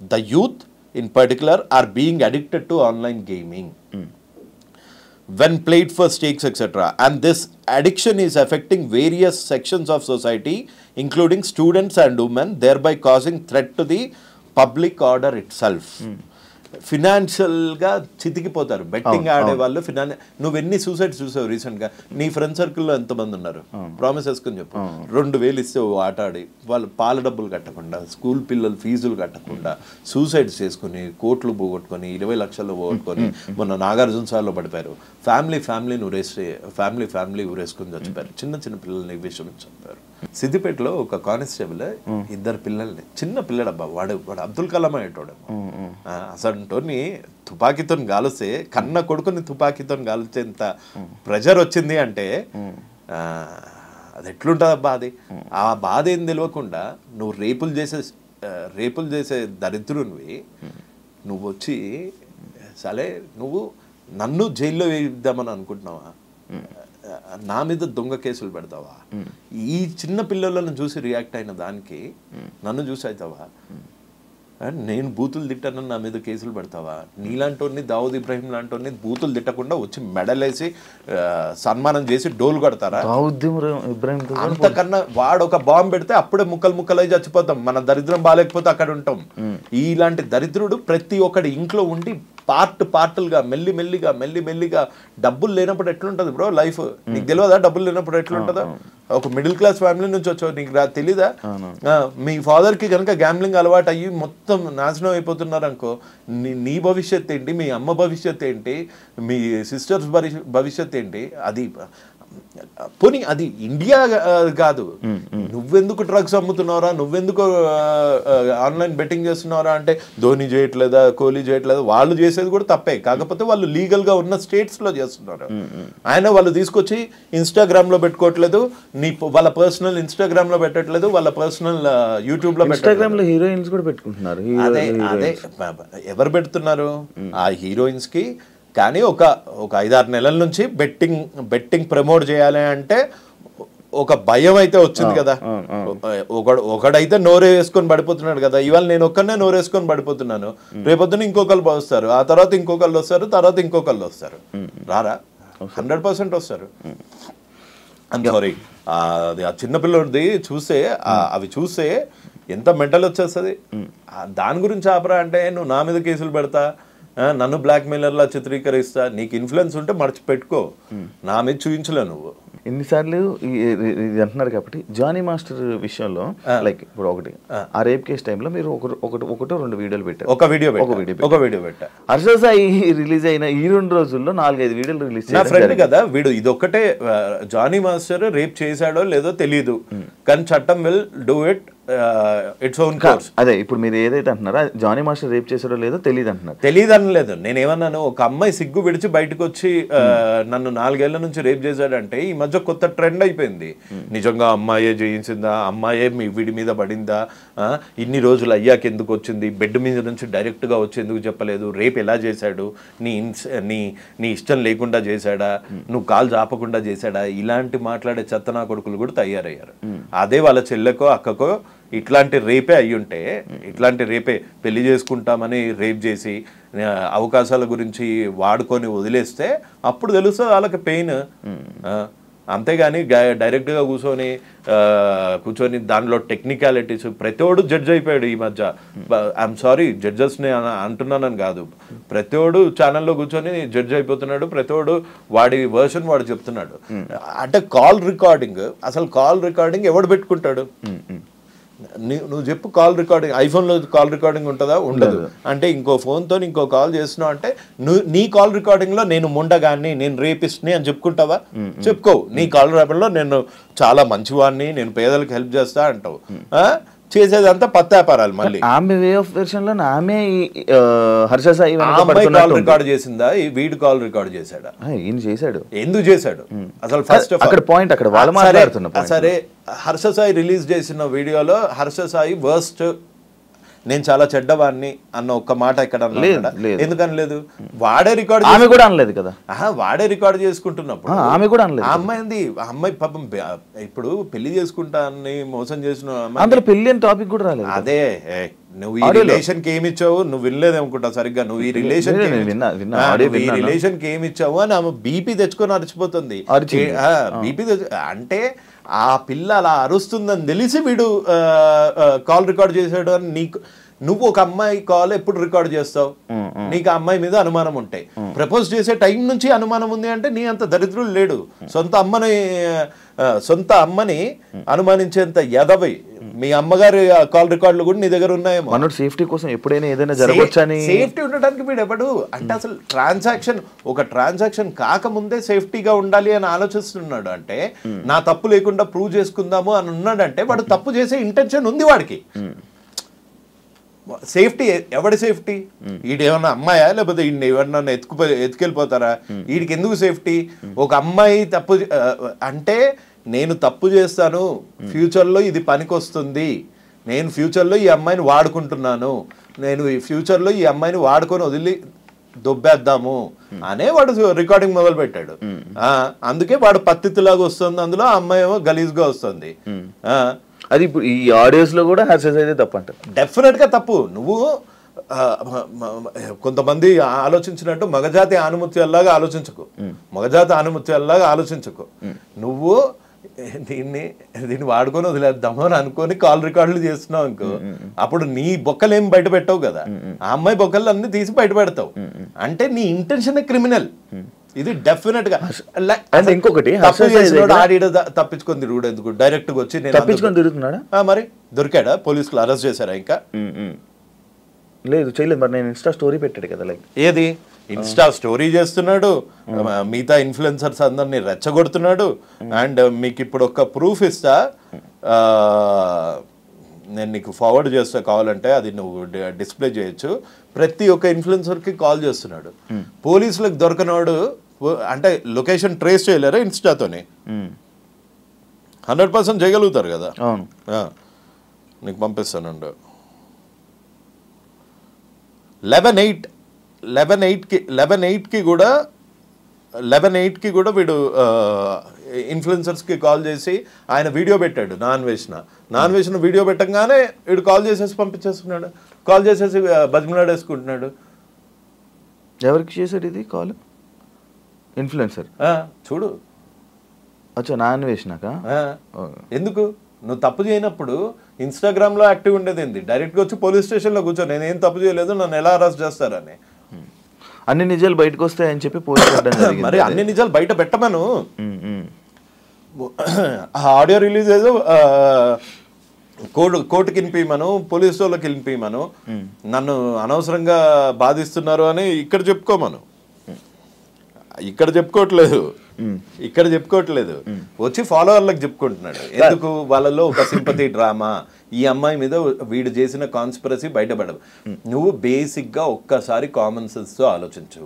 the youth in particular, are being addicted to online gaming when played for stakes, etc. And this addiction is affecting various sections of society, including students and women, thereby causing threat to the public order itself. Financial గా చితికిపోతారు betting ఆడే వాళ్ళు. నువ్వెన్ని suicides చూసావు recent గా? నీ friend సర్కిల్లో ఎంతమంది ఉన్నారు? ప్రామిస్ వేసుకుని చెప్పు. 2,000 ఇస్తే ఆట ఆడి వాళ్ళు పాల డబ్బులు కట్టకుండా, స్కూల్ పిల్లలు ఫీజులు కట్టకుండా సూసైడ్స్ చేసుకుని, కోట్లు పోగొట్టుకొని, 20 లక్షలు పోగొట్టుకొని మొన్న నాగార్జున సార్లో పడిపోయారు. ఫ్యామిలీ ఊరేసుకుని చచ్చిపోయారు. చిన్న పిల్లల్ని విషయం చంపారు. సిద్దిపేటలో ఒక కానిస్టేబుల్ 2 పిల్లల్ని, చిన్న పిల్లడబ్బా, వాడు అబ్దుల్ కలాం అయ్యేటోడు. అసంటోని తుపాకీతో గాలిస్తే, కన్న కొడుకుని తుపాకీతో గాల్చేంత ప్రెజర్ వచ్చింది అంటే అది ఎట్లుంటుంది అబ్బా. ఆ బాధ ఏం తెలియకుండా నువ్వు రేపులు చేసే దరిద్రునివి నువ్వు వచ్చి సరే నువ్వు నన్ను జైల్లో వేయిద్దామని అనుకుంటున్నావా? నా మీద దొంగ కేసులు పెడతావా? ఈ చిన్న పిల్లలను చూసి రియాక్ట్ అయిన దానికి నన్ను చూసి అవుతావా? నేను బూతులు తిట్టానని నా మీద కేసులు పెడతావా? నీలాంటి దావుద్ ఇబ్రాహిం లాంటి బూతులు తిట్టకుండా వచ్చి మెడలేసి సన్మానం చేసి డోలు కొడతారా? అంతకన్నా వాడు ఒక బాంబు పెడితే అప్పుడే ముక్కలై చచ్చిపోతాం. మన దరిద్రం బాగాలేకపోతే అక్కడ ఉంటాం. ఇలాంటి దరిద్రుడు ప్రతి ఒక్కడి ఇంట్లో ఉండి పార్టులుగా మెల్లిమెల్లిగా డబ్బులు లేనప్పుడు ఎట్లుంటది బ్రో లైఫ్? నీకు తెలియదా డబ్బులు లేనప్పుడు ఎట్లుంటుందో? ఒక మిడిల్ క్లాస్ ఫ్యామిలీ నుంచి వచ్చావు, నీకు తెలీదా? మీ ఫాదర్ కి కనుక గ్యాంబ్లింగ్ అలవాటు అయ్యి మొత్తం నాశనం అయిపోతున్నారు అనుకో, నీ భవిష్యత్ ఏంటి? మీ అమ్మ భవిష్యత్ ఏంటి? మీ సిస్టర్స్ భవిష్యత్ ఏంటి? అది పోనీ అది ఇండియా కాదు. నువ్వెందుకు డ్రగ్స్ అమ్ముతున్నారా, నువ్వెందుకు ఆన్లైన్ బెట్టింగ్ చేస్తున్నారా అంటే ధోని చేయట్లేదా, కోహ్లీ చేయట్లేదా? వాళ్ళు చేసేది కూడా తప్పే, కాకపోతే వాళ్ళు లీగల్ గా ఉన్న స్టేట్స్ లో చేస్తున్నారు. వాళ్ళు తీసుకొచ్చి ఇన్స్టాగ్రామ్ లో పెట్టుకోవట్లేదు, వాళ్ళ పర్సనల్ ఇన్స్టాగ్రామ్ లో పెట్టట్లేదు, వాళ్ళ పర్సనల్ యూట్యూబ్ లో ఇన్స్టాగ్రామ్ లో హీరోయిన్స్ కూడా పెట్టుకుంటున్నారు. అదే ఎవరు పెడుతున్నారు? ఆ హీరోయిన్స్ కి. కానీ ఒక 5-6 నెలల నుంచి బెట్టింగ్ ప్రమోట్ చేయాలి అంటే ఒక భయం అయితే వచ్చింది కదా. ఒకడైతే నోరే వేసుకొని పడిపోతున్నాడు కదా. ఇవాళ నేను ఒక్కనే నోరేసుకొని పడిపోతున్నాను, రేపొద్దున ఇంకొకళ్ళు వస్తారు, ఆ తర్వాత ఇంకొకళ్ళు వస్తారు, తర్వాత ఇంకొకళ్ళు వస్తారు. రారా? 100% వస్తారు. సారీ, అది ఆ చిన్నపిల్లడిది చూస్తే అవి చూస్తే ఎంత మెంటల్ వచ్చేస్తుంది. దాని గురించి ఆపరా అంటే నువ్వు నా మీద కేసులు పెడతా, నన్ను బ్లాక్ మెయిలర్లా చిత్రీకరిస్తా, నీకు ఇన్ఫ్లుయెన్స్ ఉంటే మర్చిపెట్టుకో, నా మీద చూపించలే నువ్వు. ఇన్నిసార్లు ఇది అంటున్నారు కాబట్టి జానీ మాస్టర్ విషయంలో లైక్ ఇప్పుడు ఒకటి ఆ రేప్ కేసు టైంలో మీరు ఒకటో 2 వీడియోలు పెట్టారు. ఒక వీడియో పెట్టా. హర్ష సాయి రిలీజ్ అయిన ఈ 2 రోజుల్లో 4-5 వీడియోలు రిలీజ్ నా ఫ్రెండ్ కదా వీడు. ఇదొక్కటే జానీ మాస్టర్ రేప్ చేశాడో లేదో తెలియదు, కానీ చట్టం will do it its own course. అదే ఇప్పుడు మీరు ఏదైతే అంటున్నారో జానీ మాస్టర్ రేప్ చేశాడో లేదో తెలియదు అంటున్నారు. తెలియదు అనలేదు. నేనేమన్నాను, ఒక అమ్మాయి సిగ్గు విడిచి బయటకు వచ్చి నన్ను 4 ఏళ్ల నుంచి రేప్ చేశాడంటే ఈ మధ్య కొత్త ట్రెండ్ అయిపోయింది. నిజంగా అమ్మాయే చేయించిందా, అమ్మాయే వీడి మీద పడిందా, ఇన్ని రోజులు అయ్యాక ఎందుకు వచ్చింది, బెడ్ మీద నుంచి డైరెక్ట్గా వచ్చి ఎందుకు చెప్పలేదు, రేప్ ఎలా చేశాడు, నీ ఇష్టం లేకుండా చేశాడా, నువ్వు కాలు చాపకుండా చేశాడా, ఇలాంటి మాట్లాడే చెత్తనా కొడుకులు కూడా తయారయ్యారు. అదే వాళ్ళ చెల్లెకో అక్కకో ఇట్లాంటి రేపే అయ్యుంటే, ఇట్లాంటి రేపే పెళ్లి చేసుకుంటామని రేప్ చేసి అవకాశాల గురించి వాడుకొని వదిలేస్తే అప్పుడు తెలుస్తుంది వాళ్ళకి పెయిన్. అంతేగాని డైరెక్ట్గా కూర్చొని దానిలో టెక్నికాలిటీస్ ప్రతివాడు జడ్జ్ అయిపోయాడు ఈ మధ్య. ఐఎమ్ సారీ జడ్జెస్ని అంటున్నానని కాదు, ప్రతివాడు ఛానల్లో కూర్చొని జడ్జ్ అయిపోతున్నాడు, ప్రతివాడు వాడి వర్షన్ వాడు చెప్తున్నాడు. అంటే కాల్ రికార్డింగ్, అసలు కాల్ రికార్డింగ్ ఎవడు పెట్టుకుంటాడు? నువ్వు చెప్పు, కాల్ రికార్డింగ్ ఐఫోన్లో కాల్ రికార్డింగ్ ఉంటుందా? ఉండదు. అంటే ఇంకో ఫోన్తో ఇంకో కాల్ చేస్తున్నావు అంటే నీ కాల్ రికార్డింగ్లో నేను ముండగాన్ని, నేను రేపిస్ట్ని అని చెప్పుకుంటావా? చెప్పుకోవు. నీ కాల్ రికార్డింగ్లో నేను చాలా మంచివాడిని, నేను పేదలకు హెల్ప్ చేస్తా అంటావు. చేసేదంతా పత్తాపారాలు. మళ్ళీ ఆమె వే ఆఫ్ వెర్షన్ లో ఆమె హర్ష సాయి కాల్ రికార్డ్ చేసిందా, వీడు కాల్ రికార్డ్ చేశాడా? ఈయన చేశాడు. ఎందుకు చేశాడు అసలు? ఫస్ట్ అక్కడ పాయింట్ అక్కడ వాళ్ళు మాట్లాడుతున్నా. సరే, హర్ష సాయి రిలీజ్ చేసిన వీడియోలో హర్ష సాయి వర్స్ట్, నేను చాలా చెడ్డవాడిని అన్న ఒక్క మాట ఇక్కడ ఎందుకని లేదు? వాడే రికార్డ్, ఆమె కూడా అనలేదు కదా. వాడే రికార్డ్ చేసుకుంటున్నప్పుడు ఆమె కూడా అనలేదు. ఆ అమ్మాయి పాపం ఇప్పుడు పెళ్లి చేసుకుంటా అని మోసం చేసిన అందులో పెళ్లి అని టాపిక్ కూడా రాలేదు. అదే నువ్వు ఈ రిలేషన్ కి ఏమి ఇచ్చావు, నువ్వు వినలేదు అనుకుంటా సరిగ్గా. నువ్వు ఈ రిలేషన్ కి ఏమి ఇచ్చావు అని ఆమె బీపీ తెచ్చుకొని అరిచిపోతుంది. బీపీ అంటే ఆ పిల్ల అలా అరుస్తుందని తెలిసి వీడు కాల్ రికార్డ్ చేసాడు అని నువ్వు ఒక అమ్మాయి కాల్ ఎప్పుడు రికార్డ్ చేస్తావు? నీకు ఆ అమ్మాయి మీద అనుమానం ఉంటాయి. ప్రపోజ్ చేసే టైం నుంచి అనుమానం ఉంది అంటే నీ అంత దరిద్రుడు లేడు. సొంత అమ్మని అనుమానించేంత ఎదవై మీ అమ్మగారి కాల్ రికార్డులు కూడా నీ దగ్గర ఉన్నాయేమో. మనోడు సేఫ్టీ కోసం ఎప్పుడైనా ఏదైనా జరగవచ్చని, సేఫ్టీ ఉండడానికి వీడు ఎవడు అంటే అసలు ఒక ట్రాన్సాక్షన్ కాకముందే సేఫ్టీగా ఉండాలి అని ఆలోచిస్తున్నాడు. అంటే నా తప్పు లేకుండా ప్రూవ్ చేసుకుందాము అని ఉన్నాడంటే వాడు తప్పు చేసే ఇంటెన్షన్ ఉంది వాడికి. సేఫ్టీ ఎవడి సేఫ్టీ? ఈడేమన్నా అమ్మాయా లేకపోతే ఈయన ఎవరన్నా ఎత్తుకెళ్ళిపోతారా? వీడికి ఎందుకు సేఫ్టీ? ఒక అమ్మాయి తప్పు అంటే నేను తప్పు చేస్తాను, ఫ్యూచర్లో ఇది పనికొస్తుంది, నేను ఫ్యూచర్లో ఈ అమ్మాయిని వాడుకుంటున్నాను, నేను ఈ ఫ్యూచర్లో ఈ అమ్మాయిని వాడుకొని వదిలి దొబ్బేద్దాము అనే వాడు రికార్డింగ్ మొదలు పెట్టాడు. అందుకే వాడు పత్తిలాగా వస్తుంది, అందులో ఆ అమ్మాయి ఏమో గలీజ్గా వస్తుంది. అది ఇప్పుడు ఈ ఆడియోస్ లో కూడా హర్ష సాయి తప్పు అంటారు. డెఫినెట్ గా తప్పు. నువ్వు కొంతమంది ఆలోచించినట్టు మగజాతి ఆనుమత్యాల్లాగా ఆలోచించకు. నువ్వు దీన్ని వాడుకొని వదిలేద్దాము అని అనుకొని కాల్ రికార్డులు చేస్తున్నావు అనుకో, అప్పుడు నీ బొక్కలు ఏం బయట పెట్టవు కదా, ఆ అమ్మాయి బొక్కలు అన్ని తీసి బయట పెడతావు. అంటే నీ ఇంటెన్షన్ క్రిమినల్. ఇది డెఫినెట్ గా. ఇంకొకటి తప్పించుకొని తిరుగుడు ఎందుకు? డైరెక్ట్ గా వచ్చి తప్పించుకొని తిరుగుతున్నాడా? మరి దొరికాడా? పోలీసులు అరెస్ట్ చేశారా? ఇంకా లేదు, చేయలేదు. మరి నేను ఇన్స్టా స్టోరీ పెట్టాడు కదా, లైక్ ఏది ఇన్స్టా స్టోరీ చేస్తున్నాడు, మిగతా ఇన్ఫ్లుయెన్సర్స్ అందరినీ రెచ్చగొడుతున్నాడు. అండ్ మీకు ఇప్పుడు ఒక ప్రూఫ్ ఇస్తా, నేను నీకు ఫార్వర్డ్ చేస్తా కావాలంటే, అది నువ్వు డిస్ప్లే చేయొచ్చు. ప్రతి ఒక్క ఇన్ఫ్లుయెన్సర్కి కాల్ చేస్తున్నాడు. పోలీసులకు దొరకనోడు అంటే లొకేషన్ ట్రేస్ చేయలేరా ఇన్స్టాతోని? 100% చేయగలుగుతారు కదా. నీకు పంపిస్తానండు. 11/8కి కూడా వీడు ఇన్ఫ్లుయెన్సర్స్కి కాల్ చేసి ఆయన వీడియో పెట్టాడు. నాన్ వేసిన వీడియో పెట్టంగానే వీడు కాల్ చేసేసి పంపించేస్తున్నాడు. కాల్ చేసేసి బతిమలాడేసుకుంటున్నాడు. ఎవరికి చేశాడు ఇది కాల్? ఇన్ఫ్లుయెన్సర్ చూడు. అచ్చా, నాన్ వేసినాక ఎందుకు? నువ్వు తప్పు చేయనప్పుడు ఇన్స్టాగ్రామ్లో యాక్టివ్ ఉండేది ఏంది? డైరెక్ట్గా వచ్చి పోలీస్ స్టేషన్లో కూర్చో, నేనేం తప్పు చేయలేదు, నన్ను ఎలా అరెస్ట్ చేస్తారని. అన్ని నిజాలు బయటకు వస్తాయని చెప్పి పోలీసు. మరి అన్ని నిజాలు బయట పెట్టమను. ఆ ఆడియో రిలీజ్ ఏదో కోర్టుకి వినిపించమను, పోలీసు వాళ్ళకి వినిపించమను, నన్ను అనవసరంగా బాధిస్తున్నారు అని ఇక్కడ చెప్పుకోమను. ఇక్కడ చెప్పుకోవట్లేదు, వచ్చి ఫాలోవర్లకు చెప్పుకుంటున్నాడు. ఎందుకు? వాళ్ళలో ఒక సింపతి డ్రామా, ఈ అమ్మాయి మీద వీడు చేసిన కాన్స్పిరసీ బయటపడదు. నువ్వు బేసిక్గా ఒక్కసారి కామన్ సెన్స్తో ఆలోచించు.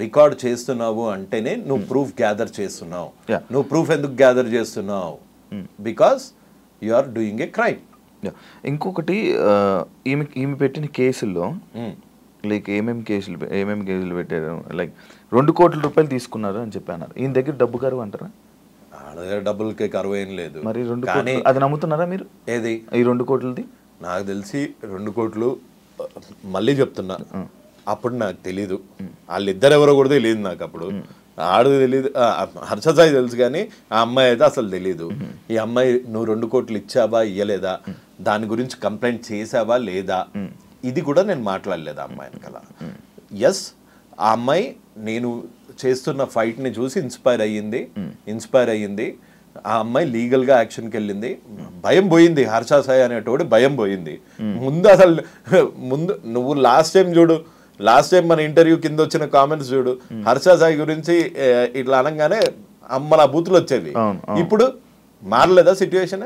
రికార్డ్ చేస్తున్నావు అంటేనే నువ్వు ప్రూఫ్ గ్యాదర్ చేస్తున్నావు. నువ్వు ప్రూఫ్ ఎందుకు గ్యాదర్ చేస్తున్నావు? Because you are doing a crime. ఇంకొకటి ఈమె పెట్టిన కేసుల్లో లైక్ ఏమేమి కేసులు పెట్టారు, లైక్ 2 కోట్ల రూపాయలు తీసుకున్నారు అని చెప్పి అన్నారు. ఈయన దగ్గర డబ్బు కరువు అంటారా? డబ్బులకి కరువు ఏం లేదు. మరి 2 కోట్లు అది నమ్ముతున్నారా మీరు? ఏది ఈ 2 కోట్లది? నాకు తెలిసి 2 కోట్లు, మళ్ళీ చెప్తున్నా, అప్పుడు నాకు తెలీదు. వాళ్ళిద్దరు ఎవరో కూడా తెలియదు నాకు. అప్పుడు ఆడు తెలీదు, హర్ష సాయి తెలుసు, కానీ ఆ అమ్మాయి అయితే అసలు తెలీదు. ఈ అమ్మాయి నువ్వు 2 కోట్లు ఇచ్చావా ఇయ్యలేదా, దాని గురించి కంప్లైంట్ చేసావా లేదా, ఇది కూడా నేను మాట్లాడలేదు ఆ అమ్మాయిని కల. ఎస్, ఆ అమ్మాయి నేను చేస్తున్న ఫైట్ని చూసి ఇన్స్పైర్ అయ్యింది. ఆ అమ్మాయి లీగల్గా యాక్షన్కి వెళ్ళింది. భయం పోయింది, హర్ష సాయి అనేటోడు భయం పోయింది. ముందు నువ్వు లాస్ట్ టైం మన ఇంటర్వ్యూ కింద వచ్చిన కామెంట్స్ చూడు, హర్ష సాయి గురించి ఇట్లా అనగానే అమ్మల బూతులు వచ్చేవి. ఇప్పుడు మారలేదా సిచ్యువేషన్?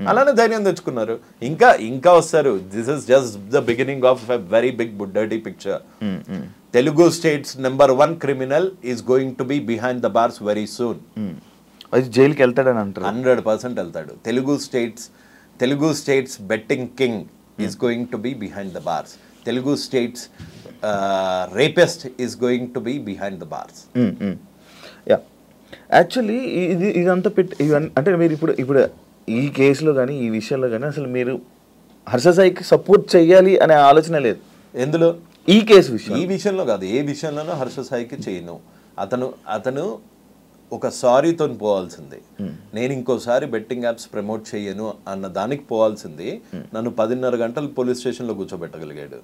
అలానే ధైర్యం తెచ్చుకున్నారు. ఇంకా వస్తారు. This is just the beginning of a very big dirty picture. Telugu states #1 criminal is going to be behind the bars very soon. జైలుకి వెళ్తాడని అంటారు. 100% వెళ్తాడు. Telugu states betting king is going to be behind the bars. Telugu states rapist is going to be behind the bars. Actually ఇదంతా ఇవన్నీ అంటే మీరు ఇప్పుడు ఈ కేసులో కానీ ఈ విషయంలో కానీ అసలు మీరు హర్ష సాయికి సపోర్ట్ చేయాలి అనే ఆలోచన లేదు. ఎందులో? ఈ కేసు ఈ విషయంలో కాదు, ఏ విషయంలోనూ హర్ష సాయికి చేయను. అతను ఒక సారీతో పోవాల్సింది. నేను ఇంకోసారి బెట్టింగ్ యాప్స్ ప్రమోట్ చేయను అన్న దానికి పోవాల్సింది. నన్ను 10:30 గంటలు పోలీస్ స్టేషన్లో కూర్చోబెట్టగలిగాడు.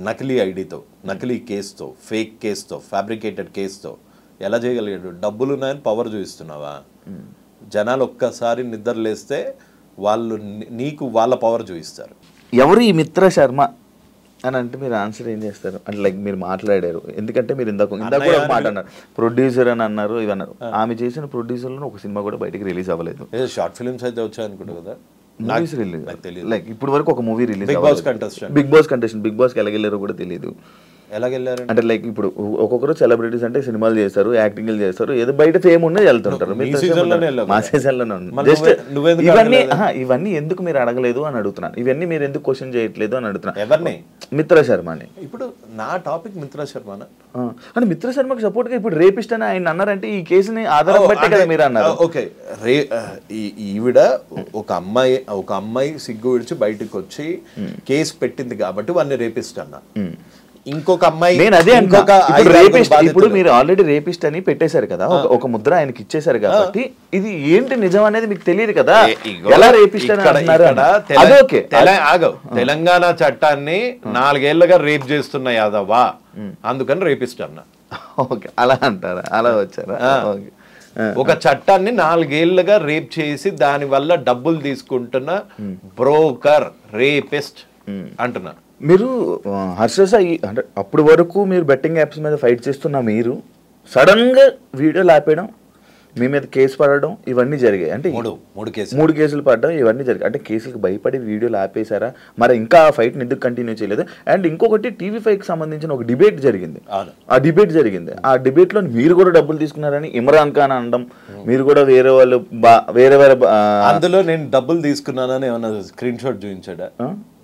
నకిలీ ఐడితో, నకిలీ కేసుతో, ఫేక్ కేసుతో, ఫ్యాబ్రికేటెడ్ కేసుతో. ఎలా చేయగలిగాడు? డబ్బులు ఉన్నాయని పవర్ చూపిస్తున్నావా? జనాలు ఒక్కసారి నిద్రలేస్తే నీకు వాళ్ళ పవర్ చూపిస్తారు. ఎవరు ఈ మిత్ర శర్మ అని అంటే మీరు ఆన్సర్ ఏం చేస్తారు? అంటే లైక్ మీరు మాట్లాడారు, ఎందుకంటే మీరు ఇందాక కూడా ఒక మాట అన్నారు, ప్రొడ్యూసర్ అని అన్నారు, ఇవి అన్నారు. ఆమె చేసిన ప్రొడ్యూసర్లో ఒక సినిమా కూడా బయటకి రిలీజ్ అవ్వలేదు. షార్ట్ ఫిల్మ్స్ అయితే వచ్చాయనుకుంటా కదా, మూవీస్ రిలీజ్ లైక్ ఇప్పుడు వరకు ఒక movie release. Bigg Boss contestant, Bigg బాస్కి ఎలాగెళ్ళారో కూడా తెలియదు. ఎలాగెళ్ళారు అంటే లైక్ ఇప్పుడు ఒక్కొక్కరు సెలబ్రిటీస్ అంటే సినిమాలు చేస్తారు, యాక్టింగ్ చేస్తారు, ఏదో బయట ఫేమ్ ఉన్నది వెళ్తుంటారు. మా సీజన్లోనే ఇవన్నీ ఎందుకు మీరు అడగలేదు అని అడుగుతున్నాను. ఇవన్నీ మీరు ఎందుకు క్వశ్చన్ చేయట్లేదు అని అడుగుతున్నాను. ఎవరిని? మిత్ర శర్మని. ఇప్పుడు నా టాపిక్ మిత్ర శర్మ అంటే మిత్ర శర్మకి సపోర్ట్ గా ఇప్పుడు రేపిస్ట్ అని ఆయన అన్నారంటే ఈ కేసుని ఆధారం బట్టే కదా మీరు అన్నారు. ఓకే, ఈవిడ ఒక అమ్మాయి సిగ్గు విడిచి బయటకు వచ్చి కేసు పెట్టింది కాబట్టి వాడిని రేపిస్ట్ అన్నా. ఇంకొక అమ్మాయి, నేను అదే ఇప్పుడు మీరు ఆల్రెడీ రేపిస్ట్ అని పెట్టేశారు కదా, ఒక ముద్ర ఆయనకి ఇచ్చేశారు కాబట్టి ఇది ఏంటి నిజం అనేది మీకు తెలియదు కదా, ఎలా రేపిస్ట్ అని అంటున్నారు. తెలంగాణ చట్టాన్ని 4 ఏళ్లుగా రేప్ చేస్తున్న యాదవ్వా, అందుకని రేపిస్ట్ అన్నా. ఓకే, అలా అంటారా? అలా వచ్చారా? ఒక చట్టాన్ని 4 ఏళ్లుగా రేప్ చేసి దాని వల్ల డబ్బులు తీసుకుంటున్న బ్రోకర్ రేపిస్ట్ అంటున్నారు. మీరు హర్ష సాయి అంటే అప్పటి వరకు మీరు బెట్టింగ్ యాప్స్ మీద ఫైట్ చేస్తున్న మీరు సడన్గా వీడియోలు ఆపేయడం, మీ మీద కేసు పడడం, ఇవన్నీ జరిగాయి. అంటే 3 కేసులు పడడం, ఇవన్నీ జరిగాయి. అంటే కేసులకు భయపడి వీడియోలు ఆపేశారా? మరి ఇంకా ఆ ఫైట్ని ఎందుకు కంటిన్యూ చేయలేదు? అండ్ ఇంకొకటి TV5కి సంబంధించిన ఒక డిబేట్ జరిగింది. ఆ డిబేట్లో మీరు కూడా డబ్బులు తీసుకున్నారని ఇమ్రాన్ ఖాన్ అనడం, మీరు కూడా వేరే వాళ్ళు వేరే అందులో నేను డబ్బులు తీసుకున్నానని ఏమన్నా స్క్రీన్ షాట్ చూపించాడా?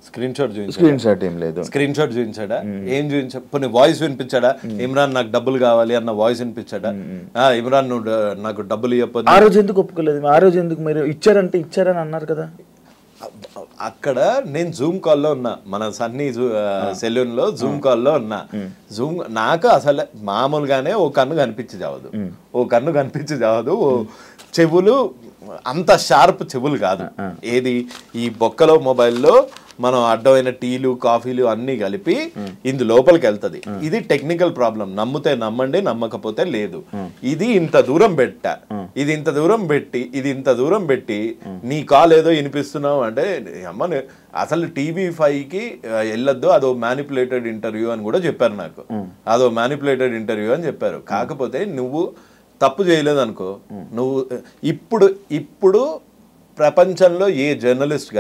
స్క్రీన్ షాట్ ఏం లేదు. స్క్రీన్ షాట్ చూపించాడా? ఏం చూపించా? కొన్ని వాయిస్ వినిపించాడా? ఇమ్రాన్ నాకు డబ్బులు కావాలి అన్న వాయిస్ వినిపించాడా? ఇమ్రాన్ నువ్వు నాకు డబ్బులు ఇవ్వకపోతే ఆ రోజు ఎందుకు ఒప్పుకోలేదు? ఆ రోజు ఎందుకు మీరు ఇచ్చారని అన్నారు కదా? అక్కడ నేను జూమ్ కాల్లో ఉన్నా, మన సన్నీ సెలూన్ లో జూమ్ కాల్లో ఉన్నా. నాకు అసలు మామూలుగానే ఓ కన్ను కనిపించి చావదు, చెవులు అంత షార్ప్ చెవులు కాదు. ఏది ఈ బొక్కలో మొబైల్లో మనం అడ్డమైన టీలు కాఫీలు అన్నీ కలిపి ఇందు లోపలికి వెళ్తుంది. ఇది టెక్నికల్ ప్రాబ్లం. నమ్మితే నమ్మండి, నమ్మకపోతే లేదు. ఇది ఇంత దూరం ఇది ఇంత దూరం పెట్టి నీ కాల్ ఏదో వినిపిస్తున్నావు అంటే అమ్మ అసలు TV5కి వెళ్ళొద్దు, అదో మ్యానిపులేటెడ్ ఇంటర్వ్యూ అని కూడా చెప్పారు నాకు. అదో మ్యానిపులేటెడ్ ఇంటర్వ్యూ అని చెప్పారు. కాకపోతే నువ్వు తప్పు చేయలేదు అనుకో, నువ్వు ఇప్పుడు ప్రపంచంలో ఏ జర్నలిస్ట్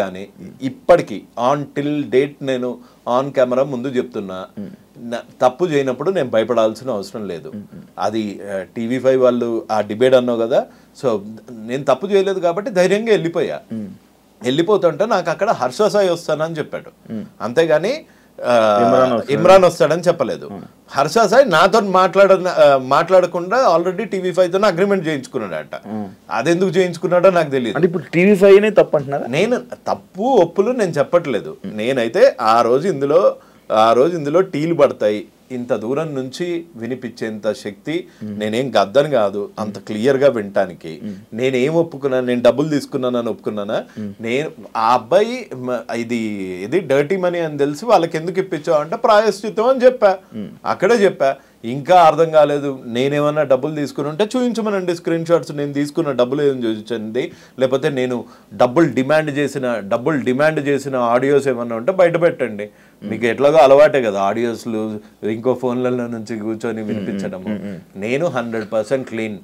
కానీ ఇప్పటికీ ఆన్ టిల్ డేట్ నేను ఆన్ కెమెరా ముందు చెప్తున్నా, తప్పు చేయనప్పుడు నేను భయపడాల్సిన అవసరం లేదు. అది TV5 వాళ్ళు ఆ డిబేట్ అన్నావు కదా, సో నేను తప్పు చేయలేదు కాబట్టి ధైర్యంగా వెళ్ళిపోతుంటే నాకు అక్కడ హర్ష సాయి వస్తానని చెప్పాడు, అంతేగాని ఇమ్రాన్ వస్తాడని చెప్పలేదు. హర్ష సాయి నాతో మాట్లాడకుండా ఆల్రెడీ TV5తో అగ్రిమెంట్ చేయించుకున్నాడట. అదెందుకు చేయించుకున్నాడో నాకు తెలియదు. ఇప్పుడు TV5 తప్పు అంటున్నారా? నేను తప్పు ఒప్పులు నేను చెప్పట్లేదు. నేనైతే ఆ రోజు ఇందులో టీలు పడతాయి, ఇంత దూరం నుంచి వినిపించేంత శక్తి నేనేం గద్దని కాదు, అంత క్లియర్గా వినటానికి నేనేం ఒప్పుకున్నాను, నేను డబ్బులు తీసుకున్నానని ఒప్పుకున్నానా? నేను ఆ అబ్బాయి ఇది డర్టీ మనీ అని తెలిసి వాళ్ళకి ఎందుకు ఇప్పించావు అంటే ప్రాయశ్చిత్తం అని అక్కడే చెప్పా. ఇంకా అర్థం కాలేదు, నేనేమన్నా డబ్బులు తీసుకుని ఉంటే చూపించమనండి స్క్రీన్ షాట్స్, నేను తీసుకున్న డబ్బులు ఏం చూపించండి, లేకపోతే నేను డబ్బులు డిమాండ్ చేసిన ఆడియోస్ ఏమన్నా ఉంటే బయట పెట్టండి. మీకు ఎట్లాగో అలవాటే కదా ఆడియోస్లు ఇంకో ఫోన్లలో నుంచి కూర్చొని వినిపించడము. నేను 100% క్లీన్.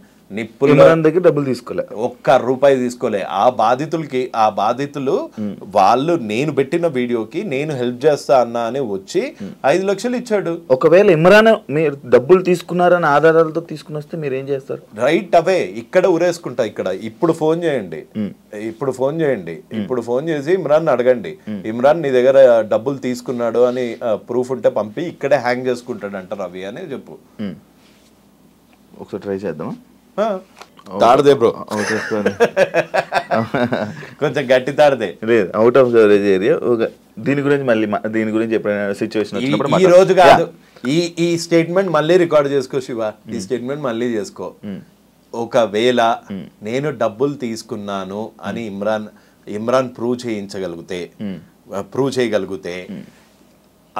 దగ్గర డబ్బులు తీసుకోలే, ₹1 తీసుకోలే. ఆ బాధితులు వాళ్ళు నేను పెట్టిన వీడియోకి నేను హెల్ప్ చేస్తా అన్నా అని వచ్చి 5 లక్షలు ఇచ్చాడు. ఒకవేళ ఇమ్రాన్ మీరు డబ్బులు తీసుకున్నారని ఆధారాలతో తీసుకుని వస్తే మీరు ఏం చేస్తారు? రైట్ అవే ఇక్కడ ఉరేసుకుంటా. ఇప్పుడు ఫోన్ చేయండి, ఇప్పుడు ఫోన్ చేసి ఇమ్రాన్ అడగండి, ఇమ్రాన్ నీ దగ్గర డబ్బులు తీసుకున్నాడు అని ప్రూఫ్ ఉంటే పంపి ఇక్కడే హ్యాంగ్ చేసుకుంటాడు అంట రవి అని చెప్పు. ఒకసారి ట్రై చేద్దామా? తాడదే బ్రో, కొంచెం గట్టి తాడదే. లేదు, అవుట్ ఆఫ్ కవరేజ్ ఏరియా. దీని గురించి ఎప్పుడైనా సిచ్యువేషన్ వచ్చినప్పుడు ఈ రోజు కాదు, ఈ స్టేట్మెంట్ మళ్ళీ రికార్డ్ చేసుకో శివ, ఈ స్టేట్మెంట్ మళ్ళీ చేసుకో. ఒకవేళ నేను డబ్బులు తీసుకున్నాను అని ఇమ్రాన్ ప్రూవ్ చేయగలిగితే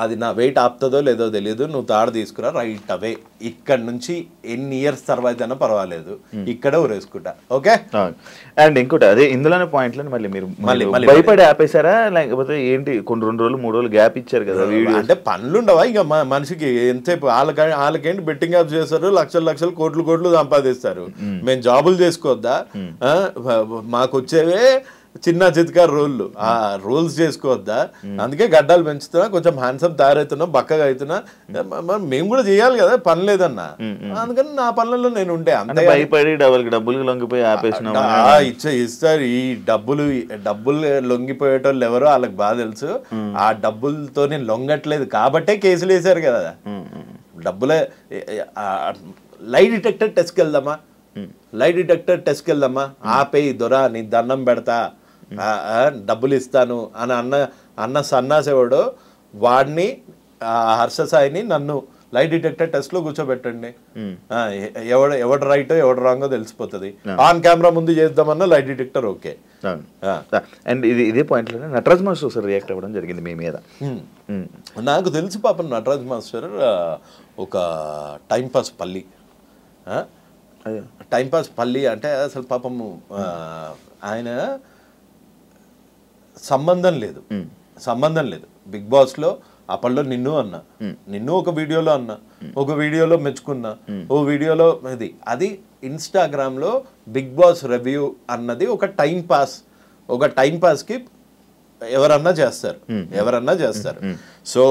అది నా వెయిట్ ఆపుతుందో లేదో తెలియదు, నువ్వు తాడు తీసుకురా రైట్ అవే. ఇక్కడ నుంచి ఎన్ని ఇయర్స్ తర్వాత అయినా పర్వాలేదు, ఇక్కడే ఊరేసుకుంటా. ఓకే. అండ్ ఇంకోటి అదే ఇందులోనే పాయింట్లను మళ్ళీ భయపడి ఆపేశారా, లేకపోతే ఏంటి? కొన్ని 2 రోజులు 3 రోజులు గ్యాప్ ఇచ్చారు కదా వీడియో అంటే పనులు ఉండవా ఇక మనిషికి? ఎంతసేపు వాళ్ళకేంటి బెట్టింగ్ యాప్స్ చేస్తారు, లక్షలు కోట్లు సంపాదిస్తారు. మేము జాబులు చేసుకోవద్దా? మాకు వచ్చేవే చిన్న చితకా రోళ్ళు, ఆ రోల్స్ చేసుకోవద్దా? అందుకే గడ్డాలు పెంచుతున్నా, కొంచెం హ్యాండ్సమ్ తయారవుతున్నా, బక్కగా అవుతున్నా. మేము కూడా చేయాలి కదా, పని లేదన్నా. అందుకని నా పనులలో నేను ఉంటే అంతే. భయపడి డబ్బులు లొంగిపోయి ఆపేసిన ఇస్తారు. ఈ డబ్బులు లొంగిపోయేటోళ్ళు ఎవరో వాళ్ళకి బాగా తెలుసు. ఆ డబ్బులతో నేను లొంగట్లేదు కాబట్టే కేసులు వేశారు కదా. డబ్బులే లై డిటెక్టర్ టెస్ట్కి వెళ్దామా, ఆపేయి దొరా, నీ దండం పెడతా, డబ్బులు ఇస్తాను అని అన్న సన్నాసేవాడు వాడిని, హర్ష సాయిని నన్ను లై డిటెక్టర్ టెస్ట్ లో కూర్చోబెట్టండి. ఎవడు రైటో ఎవడు రాంగో తెలిసిపోతుంది. ఆన్ కెమెరా ముందు చేద్దామన్నా లై డిటెక్టర్ ఓకే. అండ్ ఇదే పాయింట్ లో నటరాజ్ మాస్టర్ రియాక్ట్ అవ్వడం జరిగింది మీ మీద. నాకు తెలిసి పాపం నటరాజ్ మాస్టర్ ఒక టైంపాస్ పల్లి అంటే అసలు పాపము ఆయన సంబంధం లేదు. బిగ్ బాస్ లో అప్పట్లో నిన్ను ఒక వీడియోలో ఒక వీడియోలో మెచ్చుకున్నా, ఓ వీడియోలో అది ఇన్స్టాగ్రామ్ లో బిగ్ బాస్ రివ్యూ అన్నది ఒక టైం పాస్ కి ఎవరన్నా చేస్తారు. సో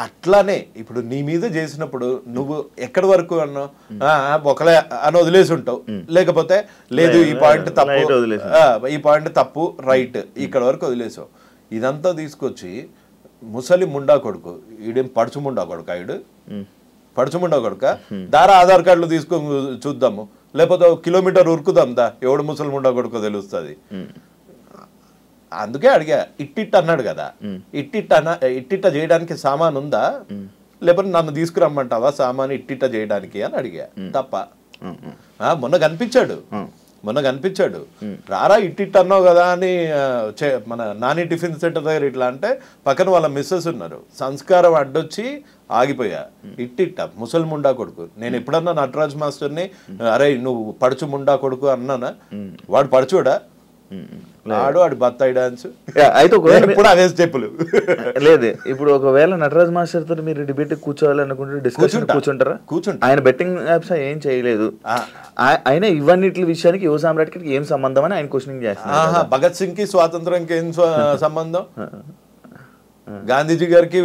అట్లానే ఇప్పుడు నీ మీద చేసినప్పుడు నువ్వు ఎక్కడి వరకు అన్నావు, ఒకలే అని వదిలేసి ఉంటావు, లేకపోతే లేదు ఈ పాయింట్ తప్పు రైట్ ఇక్కడ వరకు వదిలేసావు. ఇదంతా తీసుకొచ్చి ముసలి ముండా కొడుకు, ఈడేం పడుచు ముండా కొడుక దారా ఆధార్ కార్డులు తీసుకొని చూద్దాము, లేకపోతే 1 కిలోమీటర్ ఉరుకుదాం దా, ఎవడు ముసలి ముండా కొడుకో తెలుస్తుంది. అందుకే అడిగా, ఇట్టిట్ అన్నాడు కదా, ఇట్టిట్ట చేయడానికి సామాన్ ఉందా, లేకపోతే నన్ను తీసుకురమ్మంటావా సామాన్ ఇట్టిట్ట చేయడానికి అని అడిగా. తప్ప మొన్న కనిపించాడు రారా ఇట్ అన్నావు కదా అని మన నాని టిఫిన్ సెంటర్ దగ్గర ఇట్లా అంటే పక్కన వాళ్ళ మిస్సెస్ ఉన్నారు, సంస్కారం అడ్డొచ్చి ఆగిపోయా. ఇట్ట ముసలి ముండా కొడుకు. నేను ఎప్పుడన్నా నటరాజ్ మాస్టర్ని అరే నువ్వు పడుచు ముండా కొడుకు అన్నానా? వాడు పడుచోడా? ఆడు బత్తాయి డాన్స్. అయితే ఇప్పుడు అదే స్టెప్పులు లేదు. ఇప్పుడు ఒకవేళ నటరాజ్ మాస్టర్ తో మీరు డిబేట్ కూర్చోవాలనుకుంటే డిస్కషన్ కూర్చుంటారా? ఆయన బెట్టింగ్ యాప్స్ ఏం చేయలేదు, ఆయన ఇవన్నిటి విషయానికి యువ సామ్రాట్కి ఏం సంబంధం అని ఆయన క్వశ్చనింగ్ చేస్తున్నారు. భగత్ సింగ్ కి స్వాతంత్రంకి ఏం సంబంధం? గాంధీజీ గారికి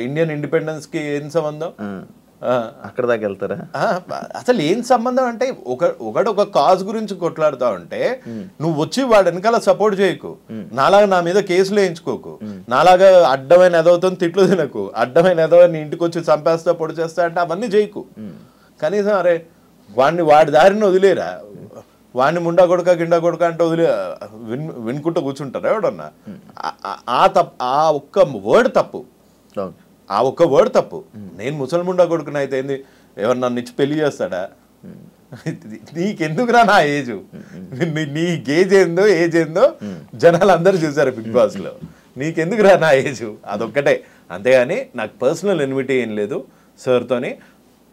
ఇండియన్ ఇండిపెండెన్స్ కి ఏం సంబంధం? అక్కడ దాకా వెళ్తారా? అసలు ఏం సంబంధం అంటే ఒక కాజ్ గురించి కొట్లాడుతా ఉంటే నువ్వు వచ్చి వాడు వెనకాల సపోర్ట్ చేయకు, నాలాగా నా మీద కేసులు వేయించుకోకు, నాలాగా అడ్డమైన ఎదవుతో తిట్లు తినకు, అడ్డమైన ఎదవని ఇంటికి వచ్చి చంపేస్తా పొడి చేస్తా అంటే అవన్నీ చేయకు. కనీసం అరే వాడి దారిని వదిలేరా, వాడిని ముండా కొడుక గిండా కొడుక అంటే వదిలే వినుకుంటూ కూర్చుంటారా ఎవడన్నా? ఆ ఒక్క వర్డ్ తప్పు. నేను ముసల్ముండా కొడుకుని అయితే ఏంది, ఎవరు నన్ను ఇచ్చి పెళ్లి చేస్తాడా? నీకెందుకురా నా ఏజ్, నీ ఏజ్ ఏందో జనాలు అందరూ చూసారు బిగ్ బాస్ లో, నీకెందుకురా నా ఏజ్? అదొక్కటే, అంతేగాని నాకు పర్సనల్ ఎనిమిటీ ఏం లేదు సార్తోని.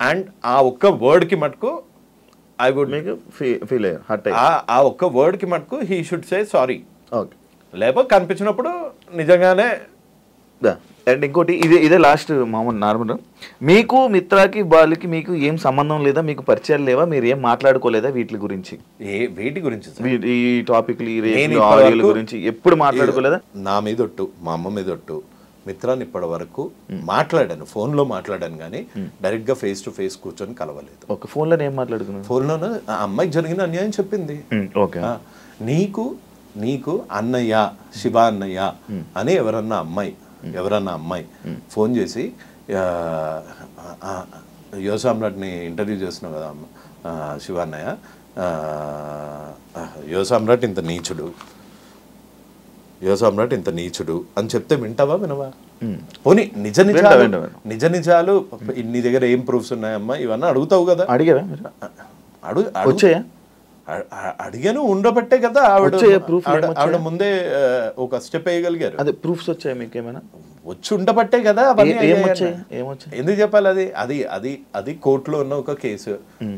అండ్ ఆ ఒక్క వర్డ్కి మటుకు ఐ వుడ్ మేక్ ఫీల్ ఆ ఒక్క వర్డ్కి మటుకు హీ షుడ్ సే సారీ. లేకపోతే కనిపించినప్పుడు నిజంగానే. అండ్ ఇంకోటి ఇదే లాస్ట్ మామూలు నార్మల్, మీకు మిత్రాకి బాలుకి మీకు ఏం సంబంధం లేదా, మీకు పరిచయాలు లేవా, మీరు ఏం మాట్లాడుకోలేదా వీటి గురించి? వీటి గురించి ఈ టాపిక్లు ఆడియోల గురించి ఎప్పుడు మాట్లాడుకోలేదా? నా మీద ఒట్టు, మా అమ్మ మీద ఒట్టు, మిత్రాన్ని ఇప్పటి వరకు మాట్లాడాను, ఫోన్లో మాట్లాడాను కానీ డైరెక్ట్ గా ఫేస్ టు ఫేస్ కూర్చొని కలవలేదు. ఒక ఫోన్లో ఏం మాట్లాడుకున్నాను? ఫోన్లోనే ఆ అమ్మాయికి జరిగిన అన్యాయం చెప్పింది. నీకు అన్నయ్య శివ అన్నయ్య అని ఎవరన్నా అమ్మాయి ఫోన్ చేసి యువ సామ్రాట్ని ఇంటర్వ్యూ చేస్తున్నావు కదా శివ అన్నయ్య, యువ సామ్రాట్ ఇంత నీచుడు అని చెప్తే వినవా? పోనీ నిజ నిజాలు నీ దగ్గర ఏం ప్రూఫ్స్ ఉన్నాయమ్మా ఇవన్నీ అడుగుతావు కదా. అడిగారా? వచ్చాయా? అడిగాను, ఉండబట్టే కదా ఆవిడ ముందే ఒక స్టెప్ వేయగలిగారు. అదే ప్రూఫ్స్ వచ్చాయి మీకు ఏమైనా? వచ్చి ఉండబట్టే కదా. ఎందుకు చెప్పాలి? అది కోర్టులో ఉన్న ఒక కేసు,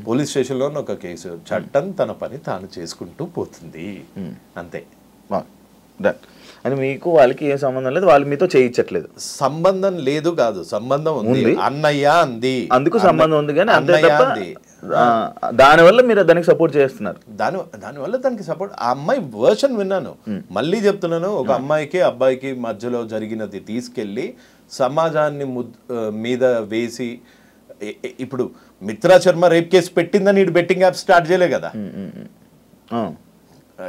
పోలీస్ స్టేషన్ లో ఉన్న ఒక కేసు. చట్టం తన పని తాను చేసుకుంటూ పోతుంది, అంతే. అని మీకు వాళ్ళకి ఏం సంబంధం లేదు, వాళ్ళు మీతో చేయించట్లేదు? సంబంధం లేదు కాదు, సంబంధం ఉంది. అన్నయ్య అంది, అందుకు సంబంధం ఉంది కానీ అంతే తప్ప దానివల్ల మీరు దానికి సపోర్ట్ చేస్తున్నారు. దానివల్ల దానికి సపోర్ట్. ఆ అమ్మాయి వర్షన్ విన్నాను, మళ్ళీ చెప్తున్నాను. ఒక అమ్మాయికి అబ్బాయికి మధ్యలో జరిగినది తీసుకెళ్లి సమాజాన్ని మీద వేసి, ఇప్పుడు మిత్రా శర్మ రేప్ కేసు పెట్టిందని ఇటు బెట్టింగ్ యాప్ స్టార్ట్ చేయలే కదా